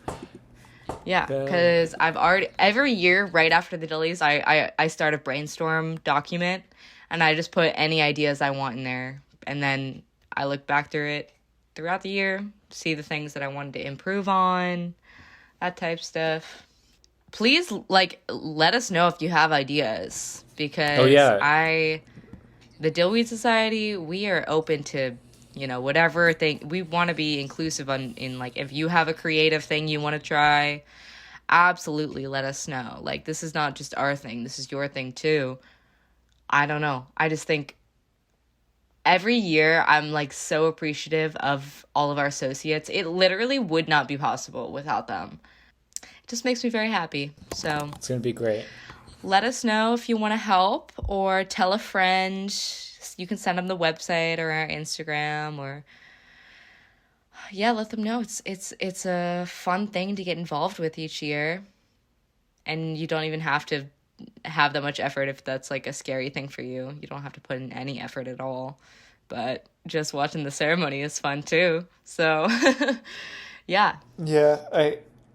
Yeah, because I've already, every year right after the Dillies, I start a brainstorm document, and I just put any ideas I want in there, and then I look back through it throughout the year, see the things that I wanted to improve on, that type stuff. please, like, let us know if you have ideas, because Oh yeah. the Dillweed Society, we are open to, whatever thing. We want to be inclusive in, like, if you have a creative thing you want to try, absolutely let us know. Like, this is not just our thing, this is your thing too. I don't know. I just think every year I'm, like, so appreciative of all of our associates. It literally would not be possible without them. It just makes me very happy. So It's gonna be great. let us know if you want to help, or tell a friend. You can send them the website or our Instagram, or yeah, let them know. It's a fun thing to get involved with each year, and you don't even have to have that much effort if that's, like, a scary thing for you. You don't have to put in any effort at all, but just watching the ceremony is fun too. So yeah. Yeah,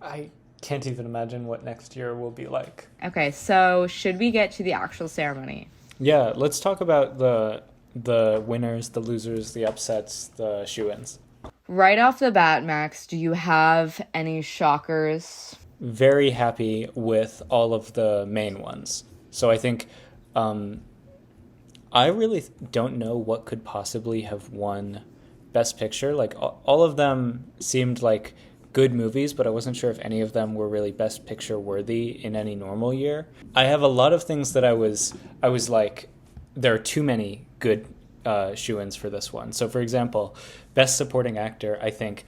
I can't even imagine what next year will be like. Okay, so should we get to the actual ceremony? Yeah, let's talk about the winners, the losers, the upsets, the shoo-ins. Right off the bat, Max, do you have any shockers? Very happy with all of the main ones. So I think I really don't know what could possibly have won Best Picture. Like, all of them seemed like good movies, but I wasn't sure if any of them were really Best Picture worthy in any normal year. I have a lot of things that I was like, there are too many good shoo-ins for this one. So, for example, Best Supporting Actor, I think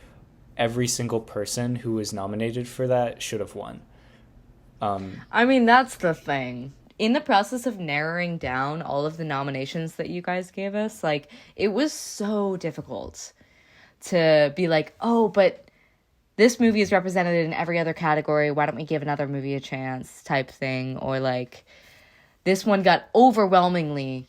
every single person who was nominated for that should have won. I mean, that's the thing. In the process of narrowing down all of the nominations that you guys gave us, like, it was so difficult to be like, oh, but this movie is represented in every other category, why don't we give another movie a chance, type thing. Or, like, this one got overwhelmingly,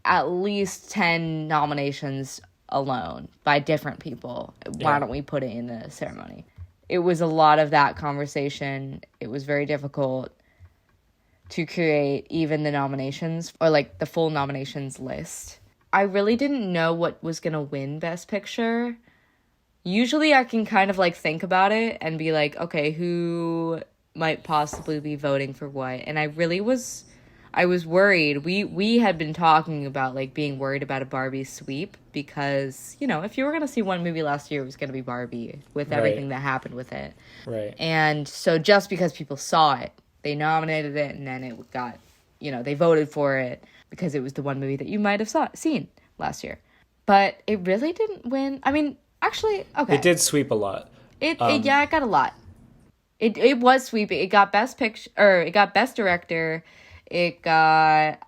at least 10 nominations alone by different people. Why don't we put it in the ceremony? It was a lot of that conversation. It was very difficult to create even the nominations, or, like, the full nominations list. I really didn't know what was going to win Best Picture. Usually I can kind of, like, think about it and be like, okay, who might possibly be voting for what? And I was worried. We had been talking about, like, being worried about a Barbie sweep, because, if you were going to see one movie last year, it was going to be Barbie, with everything that happened with it. Right. And so just because people saw it, they nominated it, and then it got, they voted for it because it was the one movie that you might have seen last year. But it really didn't win. I mean, actually, okay. It did sweep a lot. It got a lot. It was sweeping. It got Best Picture, or it got Best Director. It got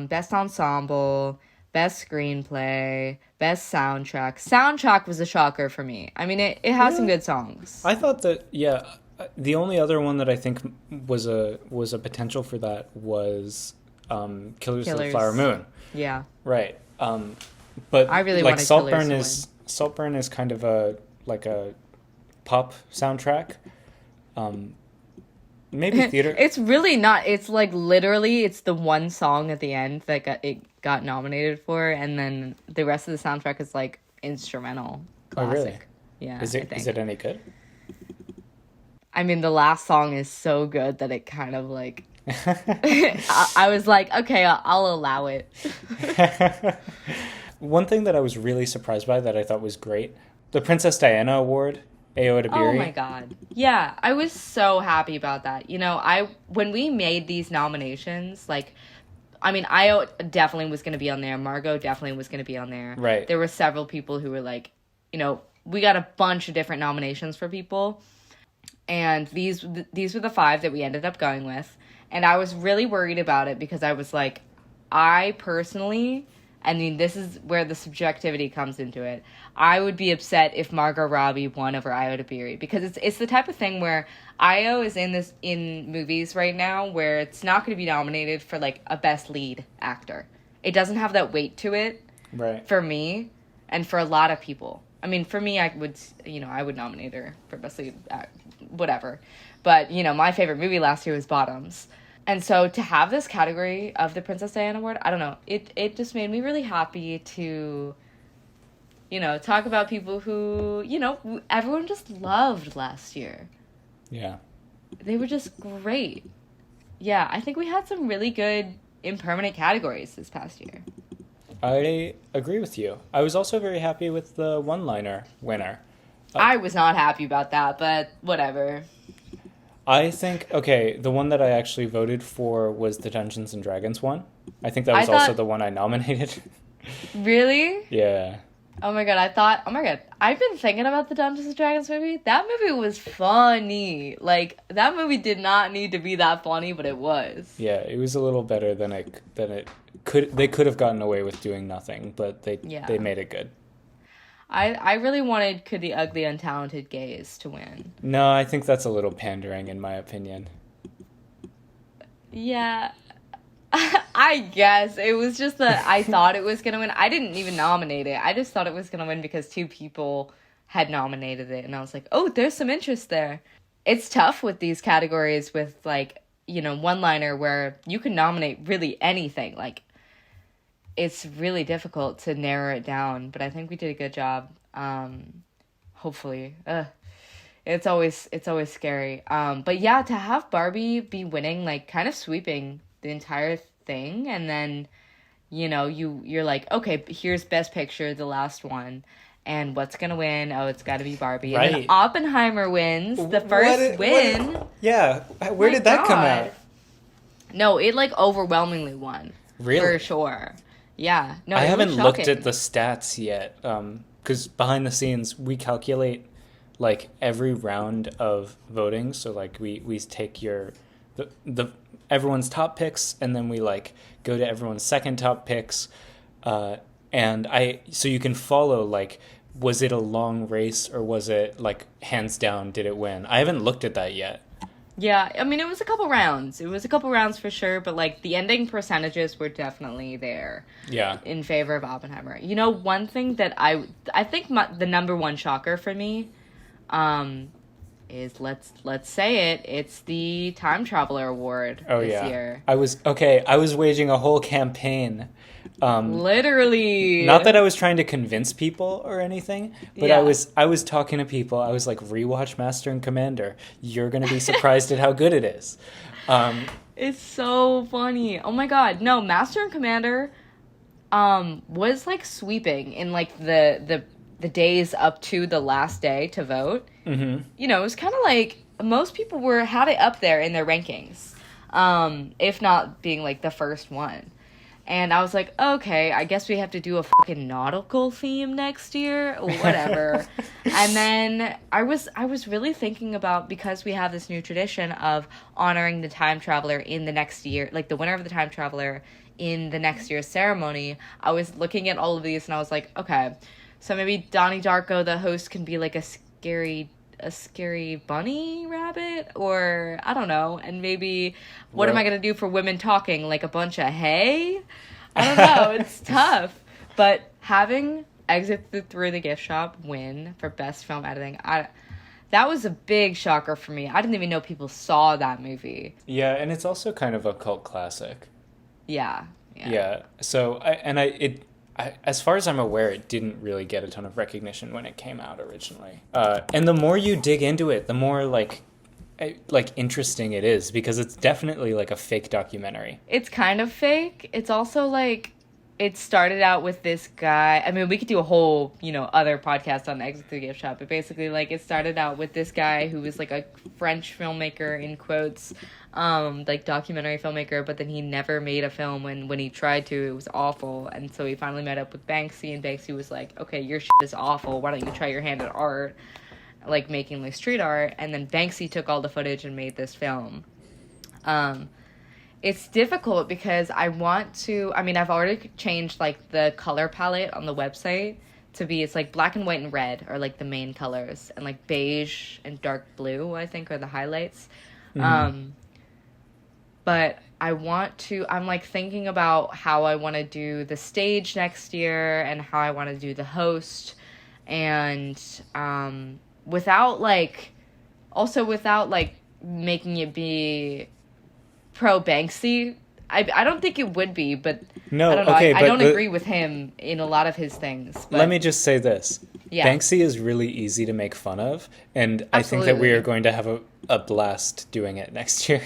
Best Ensemble, Best Screenplay, Best Soundtrack. Soundtrack was a shocker for me. I mean, it has some good songs. I thought that, yeah, the only other one that I think was a potential for that was Killers of the Flower Moon. Yeah. Right. But I really like, wanted Saltburn is kind of a pop soundtrack. Maybe theater. It's really not. It's, like, literally, it's the one song at the end that got nominated for, and then the rest of the soundtrack is, like, instrumental. Classic. Oh, really? Yeah. Is it any good? I mean, the last song is so good that it kind of, like, I was like, okay, I'll allow it. One thing that I was really surprised by that I thought was great, the Princess Diana Award, Ayo Edebiri. Oh my god. Yeah, I was so happy about that. When we made these nominations, like, I mean, Io definitely was going to be on there. Margot definitely was going to be on there. Right. There were several people who were like, we got a bunch of different nominations for people. And these were the 5 that we ended up going with. And I was really worried about it, because I was like, I personally, I mean, this is where the subjectivity comes into it, I would be upset if Margot Robbie won over Io Edebiri, because it's the type of thing where Io is in movies right now where it's not going to be nominated for, like, a Best Lead Actor. It doesn't have that weight to it. Right. For me, and for a lot of people. I mean, for me, I would nominate her for Best Lead, whatever. But, my favorite movie last year was Bottoms. And so to have this category of the Princess Diana Award, I don't know, it just made me really happy to, talk about people who, everyone just loved last year. Yeah. they were just great. Yeah, I think we had some really good impermanent categories this past year. I agree with you. I was also very happy with the one-liner winner. I was not happy about that, but whatever. I think, okay, the one that I actually voted for was the Dungeons and Dragons one. I think that was also the one I nominated. Really? Yeah. Oh my god, I've been thinking about the Dungeons and Dragons movie. That movie was funny. Like, that movie did not need to be that funny, but it was. Yeah, it was a little better than it could. They could have gotten away with doing nothing, but they made it good. I really wanted Could the Ugly Untalented Gays to win. No, I think that's a little pandering in my opinion. Yeah. I guess. It was just that I thought it was going to win. I didn't even nominate it. I just thought it was going to win because 2 people had nominated it. And I was like, oh, there's some interest there. It's tough with these categories with, like, you know, one-liner where you can nominate really anything. Like, it's really difficult to narrow it down. But I think we did a good job. Hopefully. It's always scary. But yeah, to have Barbie be winning, like, kind of sweeping the entire thing, and then, you know, you're like, okay, here's Best Picture, the last one, and what's gonna win? Oh, it's got to be Barbie. Right. And then Oppenheimer wins the first win. Yeah, where did that come out? No, it like overwhelmingly won. Really? For sure. Yeah. No, I haven't looked shocking. at the stats yet, because behind the scenes we calculate like every round of voting. So like we take the everyone's top picks, and then we like go to everyone's second top picks, so you can follow, like, was it a long race or was it like hands down did it win? I haven't looked at that yet. Yeah, I mean, it was a couple rounds. It was a couple rounds for sure, but like the ending percentages were definitely there. Yeah. In favor of Oppenheimer. You know, one thing that I think the number one shocker for me, is let's say it's the Time Traveler Award this year. I was waging a whole campaign. Literally. Not that I was trying to convince people or anything, but Yeah. I was talking to people. I was like, rewatch Master and Commander. You're going to be surprised at how good it is. It's so funny. Oh my god. No, Master and Commander was like sweeping in like the days up to the last day to vote. Mm-hmm. You know, it was kind of like most people had it up there in their rankings, if not being like the first one. And I was like, okay, I guess we have to do a fucking nautical theme next year, whatever. And then I was really thinking about, because we have this new tradition of honoring the time traveler in the next year, like the winner of the time traveler in the next year's ceremony. I was looking at all of these and I was like, okay, so maybe Donnie Darko, the host, can be like a scary bunny rabbit, or I don't know. And maybe what am I gonna do for women talking, like a bunch of hay? I don't know. It's tough. But having Exit Through the Gift Shop win for best film editing, that was a big shocker for me. I didn't even know people saw that movie. Yeah, and it's also kind of a cult classic. Yeah. So as far as I'm aware, it didn't really get a ton of recognition when it came out originally. And the more you dig into it, the more like interesting it is, because it's definitely like a fake documentary. It's kind of fake. It's also like, it started out with this guy. I mean, we could do a whole, other podcast on Exit Through the Gift Shop, but basically, like, it started out with this guy who was like a French filmmaker, in quotes, like documentary filmmaker, but then he never made a film. When he tried to, it was awful. And so he finally met up with Banksy, and Banksy was like, okay, your shit is awful. Why don't you try your hand at art? Like making like street art. And then Banksy took all the footage and made this film. It's difficult because I've already changed like the color palette on the website to be, it's like black and white and red are like the main colors, and like beige and dark blue, I think, are the highlights. Mm-hmm. But I'm like thinking about how I want to do the stage next year and how I want to do the host, and without making it be pro Banksy. I don't think it would be, but no, I don't know. okay, I don't agree with him in a lot of his things. But... Let me just say this. Yeah, Banksy is really easy to make fun of, and I think that we are absolutely. going to have a blast doing it next year.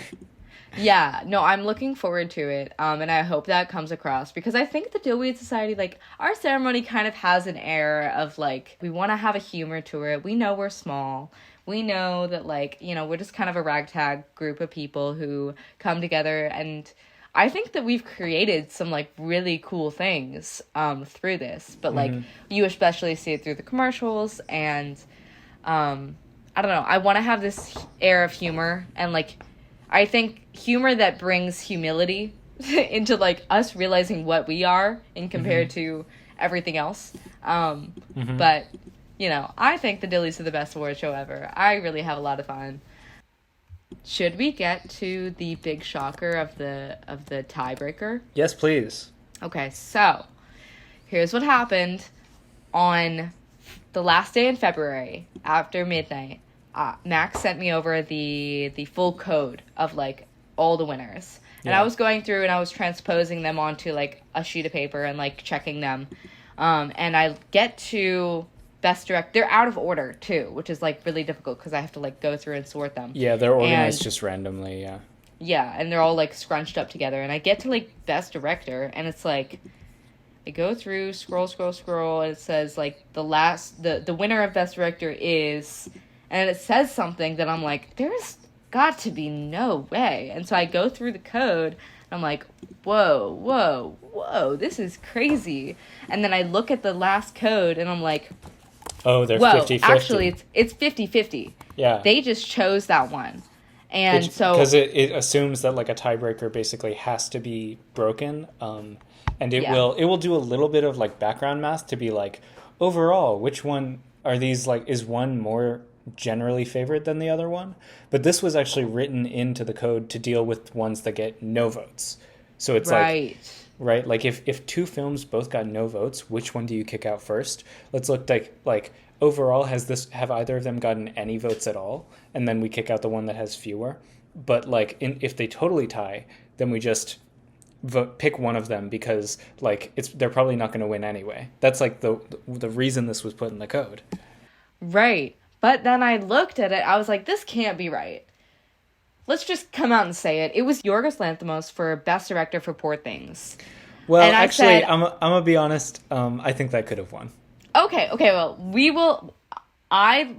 Yeah, no, I'm looking forward to it, and I hope that comes across because I think the Dillweed Society, like, our ceremony kind of has an air of, like, we want to have a humor to it. We know we're small. We know that, like, we're just kind of a ragtag group of people who come together, and I think that we've created some, like, really cool things through this, but, like, you especially see it through the commercials, and, I don't know, I want to have this air of humor, and, like, I think humor that brings humility into like us realizing what we are in compared to everything else. But I think the Dillies are the best award show ever. I really have a lot of fun. Should we get to the big shocker of the tiebreaker? Yes, please. Okay, so here's what happened on the last day in February after midnight. Max sent me over the full code of like all the winners, and I was going through and I was transposing them onto like a sheet of paper and like checking them, and I get to best direct. They're out of order too, which is like really difficult because I have to like go through and sort them. Yeah, they're organized just randomly. Yeah. Yeah, and they're all like scrunched up together, and I get to like best director, and it's like I go through, scroll, and it says like the winner of best director is. And it says something that I'm like, there's got to be no way. And so I go through the code, and I'm like, whoa, this is crazy. And then I look at the last code, and I'm like, oh, they're whoa, 50-50. actually, it's 50-50. Yeah. They just chose that one. And because it assumes that like a tiebreaker basically has to be broken, and it will do a little bit of like background math to be like, overall, which one are these, like, is one more generally favored than the other one? But this was actually written into the code to deal with ones that get no votes. So it's right, like if two films both got no votes, which one do you kick out first? Let's look like overall, have either of them gotten any votes at all, and then we kick out the one that has fewer. But like if they totally tie, then we just pick one of them because like they're probably not going to win anyway. That's like the reason this was put in the code. Right. But then I looked at it, I was like, this can't be right. Let's just come out and say it. It was Yorgos Lanthimos for Best Director for Poor Things. Well, and actually, I'm gonna be honest, I think that could have won. Okay, well, we will... I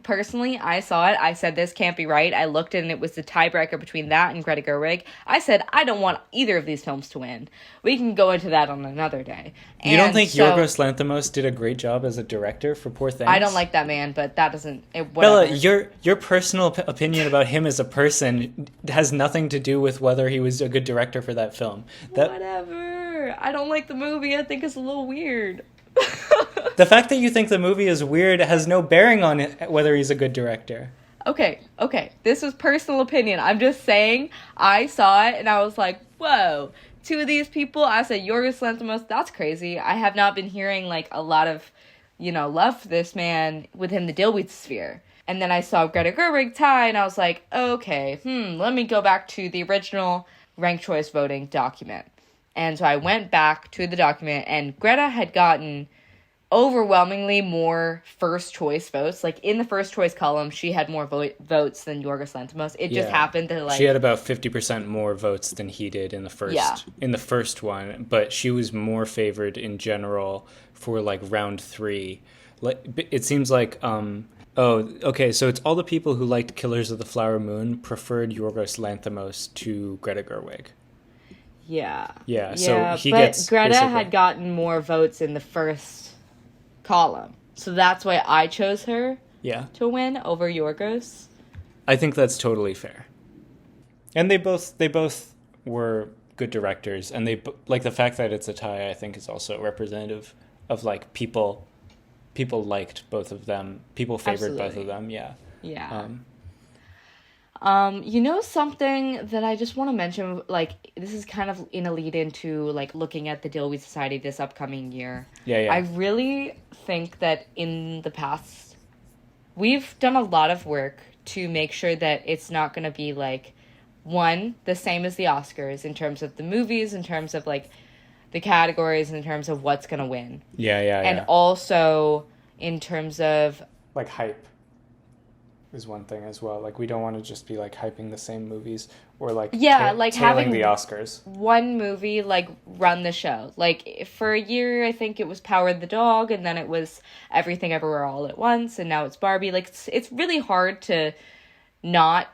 saw it. I said, this can't be right. I looked and it was the tiebreaker between that and Greta Gerwig. I said, I don't want either of these films to win. We can go into that on another day. You don't think Yorgos Lanthimos did a great job as a director for Poor Things? I don't like that man, but that doesn't... Bella, your personal opinion about him as a person has nothing to do with whether he was a good director for that film. Whatever. I don't like the movie. I think it's a little weird. The fact that you think the movie is weird has no bearing on it, whether he's a good director. Okay. This was personal opinion. I'm just saying, I saw it and I was like, whoa. Two of these people, I said, Yorgos Lanthimos, that's crazy. I have not been hearing like a lot of, love for this man within the Dillweed sphere. And then I saw Greta Gerwig tie and I was like, okay, let me go back to the original ranked choice voting document. And so I went back to the document, and Greta had gotten overwhelmingly more first choice votes. Like, in the first choice column, she had more votes than Yorgos Lanthimos. It just happened to, like... She had about 50% more votes than he did in the first one, but she was more favored in general for, like, round 3. Like, it seems like... so it's all the people who liked Killers of the Flower Moon preferred Yorgos Lanthimos to Greta Gerwig. Yeah, so he but gets... Greta had gotten more votes in the first column. So that's why I chose her to win over Yorgos. I think that's totally fair. And they both were good directors, and they like the fact that it's a tie, I think, is also representative of like people liked both of them. People favored both of them. Yeah. Something that I just want to mention, like, this is kind of in a lead into, like, looking at the Dillweed Society this upcoming year. I really think that in the past, we've done a lot of work to make sure that it's not going to be, like, one, the same as the Oscars in terms of the movies, in terms of, like, the categories, in terms of what's going to win. And also... in terms of Like hype is one thing as well. Like we don't want to just be like hyping the same movies or like like tailing having the Oscars. one movie like run the show. Like for a year, I think it was Power of the Dog, and then it was Everything Everywhere All at Once, and now it's Barbie. Like it's really hard to not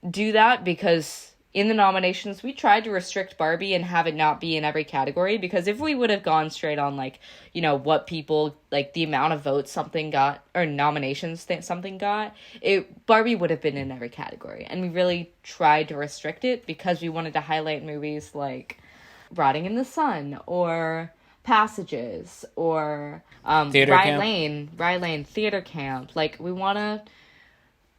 do that because in the nominations we tried to restrict Barbie and have it not be in every category, because if we would have gone straight on like, you know, what people like, the amount of votes something got or nominations that something got, Barbie would have been in every category, and we really tried to restrict it because we wanted to highlight movies like Rotting in the Sun or Passages or Rye Lane Theater Camp. Like we want to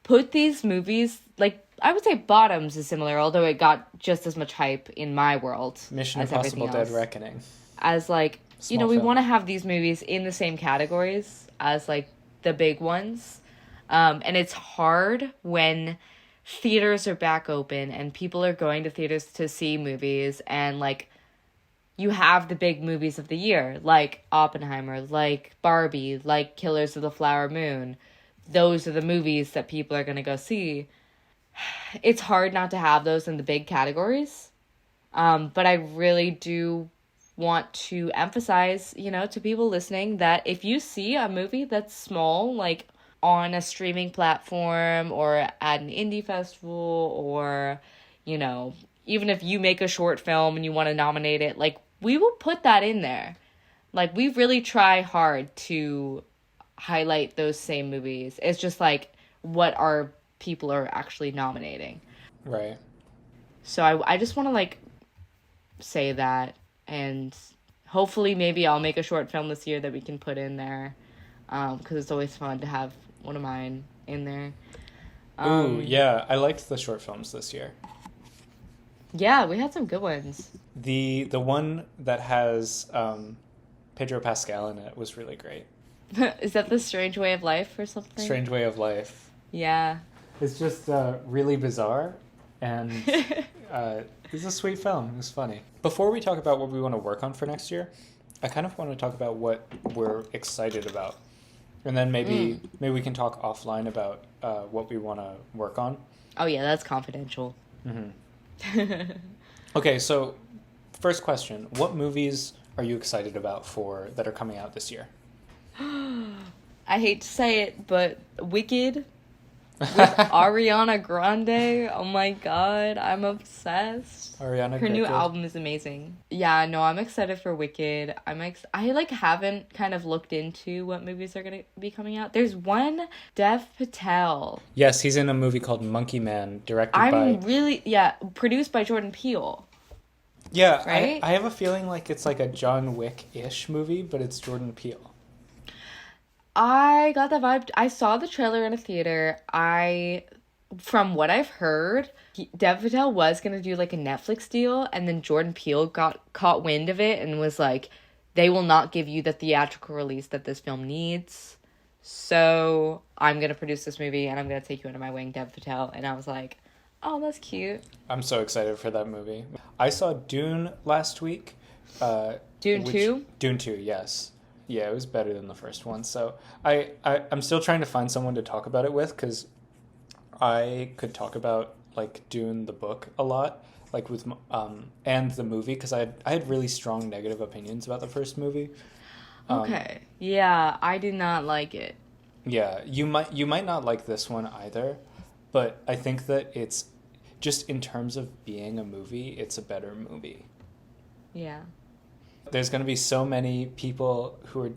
put these movies, like, I would say Bottoms is similar, although it got just as much hype in my world. Mission as Impossible everything else. Dead Reckoning. As, like, Small you know, we film. want to have these movies in the same categories as, like, the big ones. And it's hard when theaters are back open and people are going to theaters to see movies, and, like, you have the big movies of the year, like Oppenheimer, like Barbie, like Killers of the Flower Moon. Those are the movies that people are going to go see. It's hard not to have those in the big categories. But I really do want to emphasize, you know, to people listening, that if you see a movie that's small, like on a streaming platform or at an indie festival, or, you know, even if you make a short film and you want to nominate it, like, we will put that in there. Like, we really try hard to highlight those same movies. It's just like what our people are actually nominating. Right. So I just want to like say that, and hopefully maybe I'll make a short film this year that we can put in there, because it's always fun to have one of mine in there. Ooh, yeah, I liked the short films this year. Yeah, we had some good ones. The one that has Pedro Pascal in it was really great. Is that The Strange Way of Life or something? Strange Way of Life. Yeah. It's just really bizarre, and it's a sweet film. It's funny. Before we talk about what we want to work on for next year, I kind of want to talk about what we're excited about. And then maybe we can talk offline about what we want to work on. Oh, yeah, that's confidential. Mm-hmm. Okay, so first question. What movies are you excited about that are coming out this year? I hate to say it, but Wicked with Ariana Grande. Oh my god, I'm obsessed. Ariana Her new Grande. album is amazing. Yeah, no, I'm excited for Wicked. I like haven't kind of looked into what movies are going to be coming out. There's one, Dev Patel. Yes, he's in a movie called Monkey Man, Produced by Jordan Peele. Yeah, right? I have a feeling like it's like a John Wick-ish movie, but it's Jordan Peele. I got that vibe. I saw the trailer in a theater. From what I've heard, Dev Patel was going to do like a Netflix deal, and then Jordan Peele got caught wind of it and was like, they will not give you the theatrical release that this film needs. So I'm going to produce this movie and I'm going to take you under my wing, Dev Patel. And I was like, oh, that's cute. I'm so excited for that movie. I saw Dune last week. Dune 2? Dune 2, yes. Yeah, it was better than the first one. So I'm still trying to find someone to talk about it with, because I could talk about like Dune the book a lot, like with and the movie, because I had really strong negative opinions about the first movie. Okay. Yeah, I did not like it. Yeah, you might not like this one either, but I think that it's just in terms of being a movie, it's a better movie. Yeah. There's going to be so many people who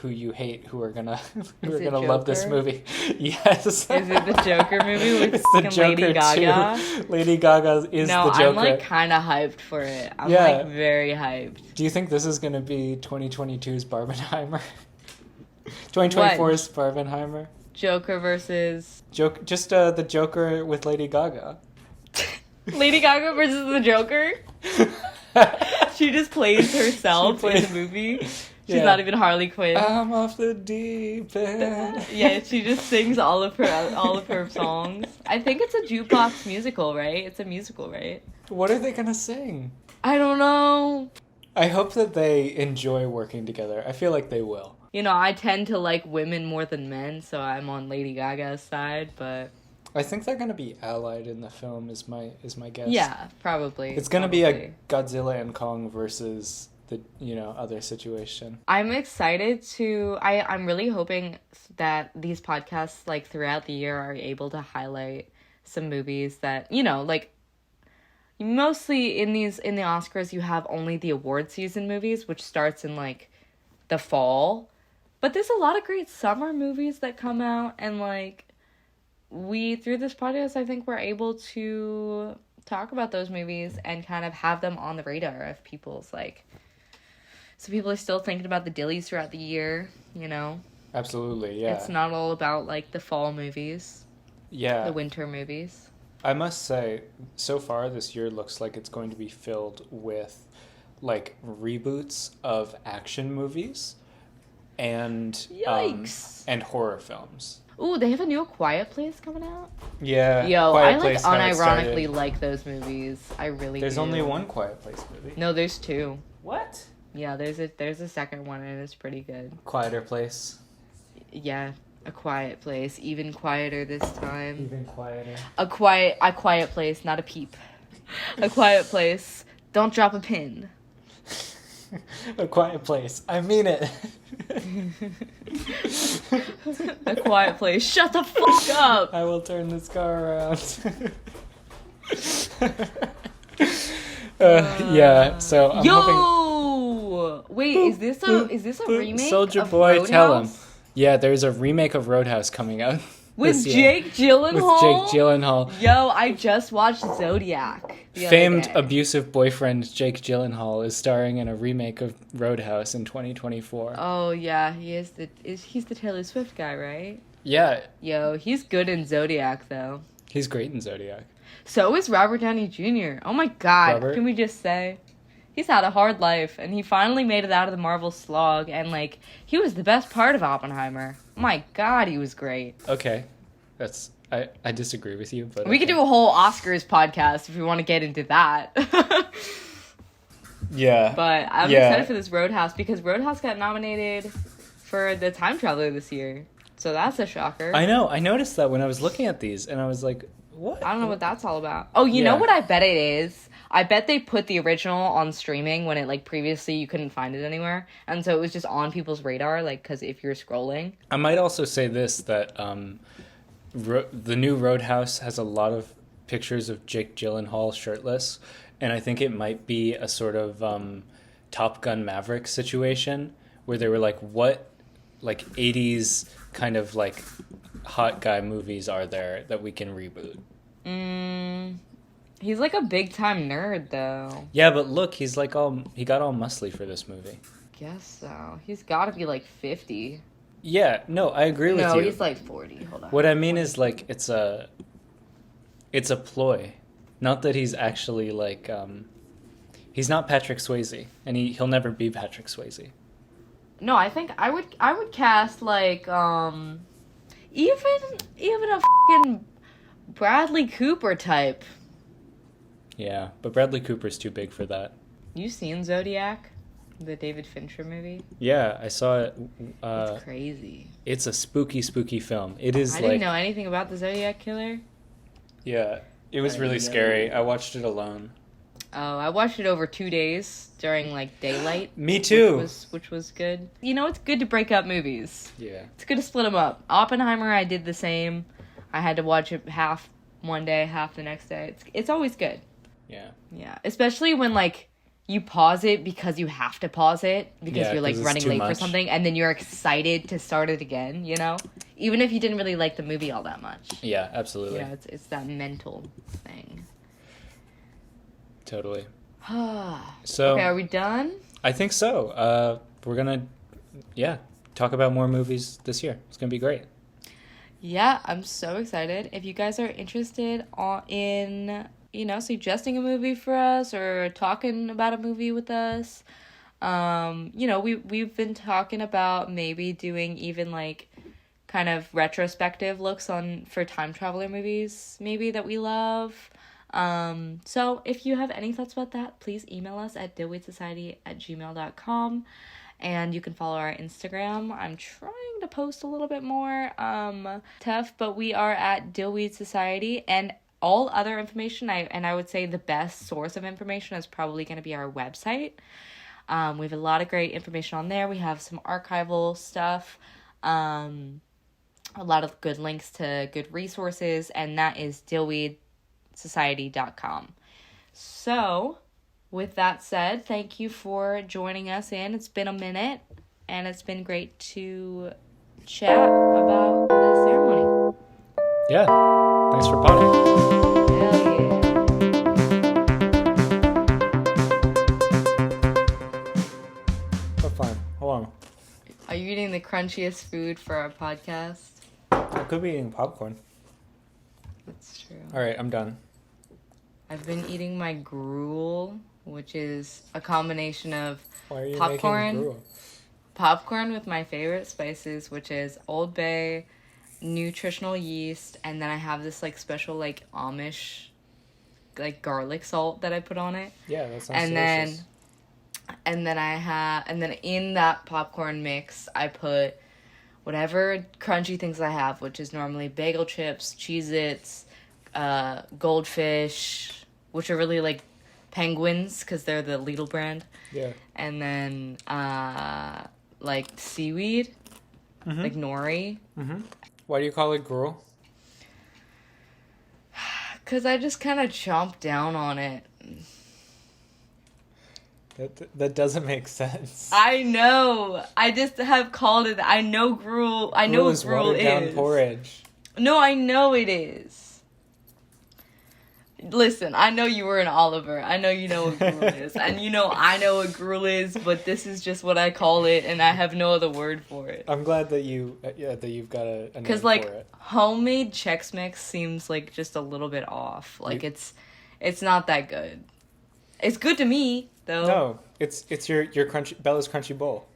you hate who are gonna love this movie. Yes. Is it the Joker movie with it's the Joker Lady Gaga? Too. Lady Gaga is the Joker. No, I'm like kind of hyped for it. I'm like very hyped. Do you think this is going to be 2022's Barbenheimer? 2024's Barbenheimer? Joker versus... Just the Joker with Lady Gaga. Lady Gaga versus the Joker? She just plays herself in the movie. She's not even Harley Quinn. I'm off the deep end. Yeah, she just sings all of her songs. I think it's a jukebox musical, right? It's a musical, right? What are they gonna sing? I don't know. I hope that they enjoy working together. I feel like they will. You know, I tend to like women more than men, so I'm on Lady Gaga's side, but I think they're gonna be allied in the film. Is my guess. yeah, probably. It's gonna be a Godzilla and Kong versus the other situation. I'm excited I'm really hoping that these podcasts like throughout the year are able to highlight some movies that, like mostly in the Oscars you have only the award season movies, which starts in like the fall. But there's a lot of great summer movies that come out, and like through this podcast, I think we're able to talk about those movies and kind of have them on the radar of people's like. So people are still thinking about the dillies throughout the year, Absolutely, yeah. It's not all about like the fall movies. Yeah. The winter movies. I must say, so far this year looks like it's going to be filled with like reboots of action movies and Yikes. And horror films. Ooh, they have a new Quiet Place coming out? Yeah. Yo, Quiet I Place unironically like those movies. I really There's do. only one Quiet Place movie. No, there's two. What? Yeah, there's a second one and it's pretty good. Quieter Place. Yeah, A Quiet Place, even quieter this time. Even quieter. A quiet place, not a peep. A quiet place. Don't drop a pin. A Quiet Place. I mean it. A Quiet Place. Shut the fuck up. I will turn this car around. Yeah, so I'm hoping... Wait, is this a remake Soldier of Boy, Roadhouse? tell him. Yeah, there's a remake of Roadhouse coming out. With Jake Gyllenhaal? With Jake Gyllenhaal. Yo, I just watched Zodiac. Famed abusive boyfriend Jake Gyllenhaal is starring in a remake of Roadhouse in 2024. Oh yeah, he's the Taylor Swift guy, right? Yeah. Yo, he's good in Zodiac though. He's great in Zodiac. So is Robert Downey Jr. Oh my god, Robert? Can we just say? He's had a hard life, and he finally made it out of the Marvel slog, and, like, he was the best part of Oppenheimer. Oh my god, he was great. Okay. I disagree with you, but... We could do a whole Oscars podcast if we want to get into that. Yeah. But I'm excited for this Roadhouse, because Roadhouse got nominated for the Time Traveler this year. So that's a shocker. I know. I noticed that when I was looking at these, and I was like, what? I don't know what that's all about. Oh, you know what I bet it is? I bet they put the original on streaming when it, like, previously you couldn't find it anywhere. And so it was just on people's radar, like, because if you're scrolling. I might also say this, that the new Roadhouse has a lot of pictures of Jake Gyllenhaal shirtless. And I think it might be a sort of Top Gun Maverick situation where they were like, what, like, 80s kind of, like, hot guy movies are there that we can reboot? He's like a big time nerd though. Yeah, but look, he got all muscly for this movie. Guess so. He's got to be like 50. Yeah, no, I agree with you. No, he's like 40. Hold on. What I mean is like it's a ploy. Not that he's actually like he's not Patrick Swayze, and he'll never be Patrick Swayze. No, I think I would cast like even a fucking Bradley Cooper type. Yeah, but Bradley Cooper's too big for that. You seen Zodiac? The David Fincher movie? Yeah, I saw it. It's crazy. It's a spooky, spooky film. It is I didn't know anything about the Zodiac Killer. Yeah, it was really scary. I watched it alone. Oh, I watched it over 2 days during, like, daylight. Me too. Which was good. You know, it's good to break up movies. Yeah. It's good to split them up. Oppenheimer, I did the same. I had to watch it half one day, half the next day. It's always good. Yeah. Yeah, especially when, like, you pause it because you have to pause it because you're, like, running late for something, and then you're excited to start it again, you know? Even if you didn't really like the movie all that much. Yeah, absolutely. Yeah, it's that mental thing. Totally. So, okay, are we done? I think so. We're gonna, talk about more movies this year. It's gonna be great. Yeah, I'm so excited. If you guys are interested in, suggesting a movie for us or talking about a movie with us, we've been talking about maybe doing even like kind of retrospective looks for time traveler movies maybe that we love. So if you have any thoughts about that, please email us at dillweedsociety@gmail.com. And you can follow our Instagram. I'm trying to post a little bit more tough, but we are at Dillweed Society. And all other information, I would say the best source of information is probably going to be our website. We have a lot of great information on there. We have some archival stuff, a lot of good links to good resources, and that is dillweedsociety.com. So, with that said, thank you for joining us in. It's been a minute, and it's been great to chat about the ceremony. Yeah. Thanks for potting. Hell yeah. Oh, fine. Hold on. Are you eating the crunchiest food for our podcast? I could be eating popcorn. That's true. All right, I'm done. I've been eating my gruel, which is a combination of Why are you popcorn, making gruel? popcorn with my favorite spices, which is Old Bay, nutritional yeast, and then I have this like special like Amish like garlic salt that I put on it. Yeah, that sounds And delicious. then in that popcorn mix I put whatever crunchy things I have, which is normally bagel chips, Cheez-Its, Goldfish, which are really like penguins because they're the Lidl brand. Yeah. And then like seaweed, like nori. Mm-hmm. Why do you call it gruel? Because I just kind of chomp down on it. That doesn't make sense. I know. I just have called it. I know gruel. I know what gruel watered down is. porridge. No, I know it is. Listen, I know you were an Oliver. I know you know what gruel is. And you know I know what gruel is, but this is just what I call it, and I have no other word for it. I'm glad that you've got a name Because, for like, it. homemade Chex Mix seems, like, just a little bit off. Like, it's not that good. It's good to me, though. No, it's your crunchy Bella's Crunchy Bowl.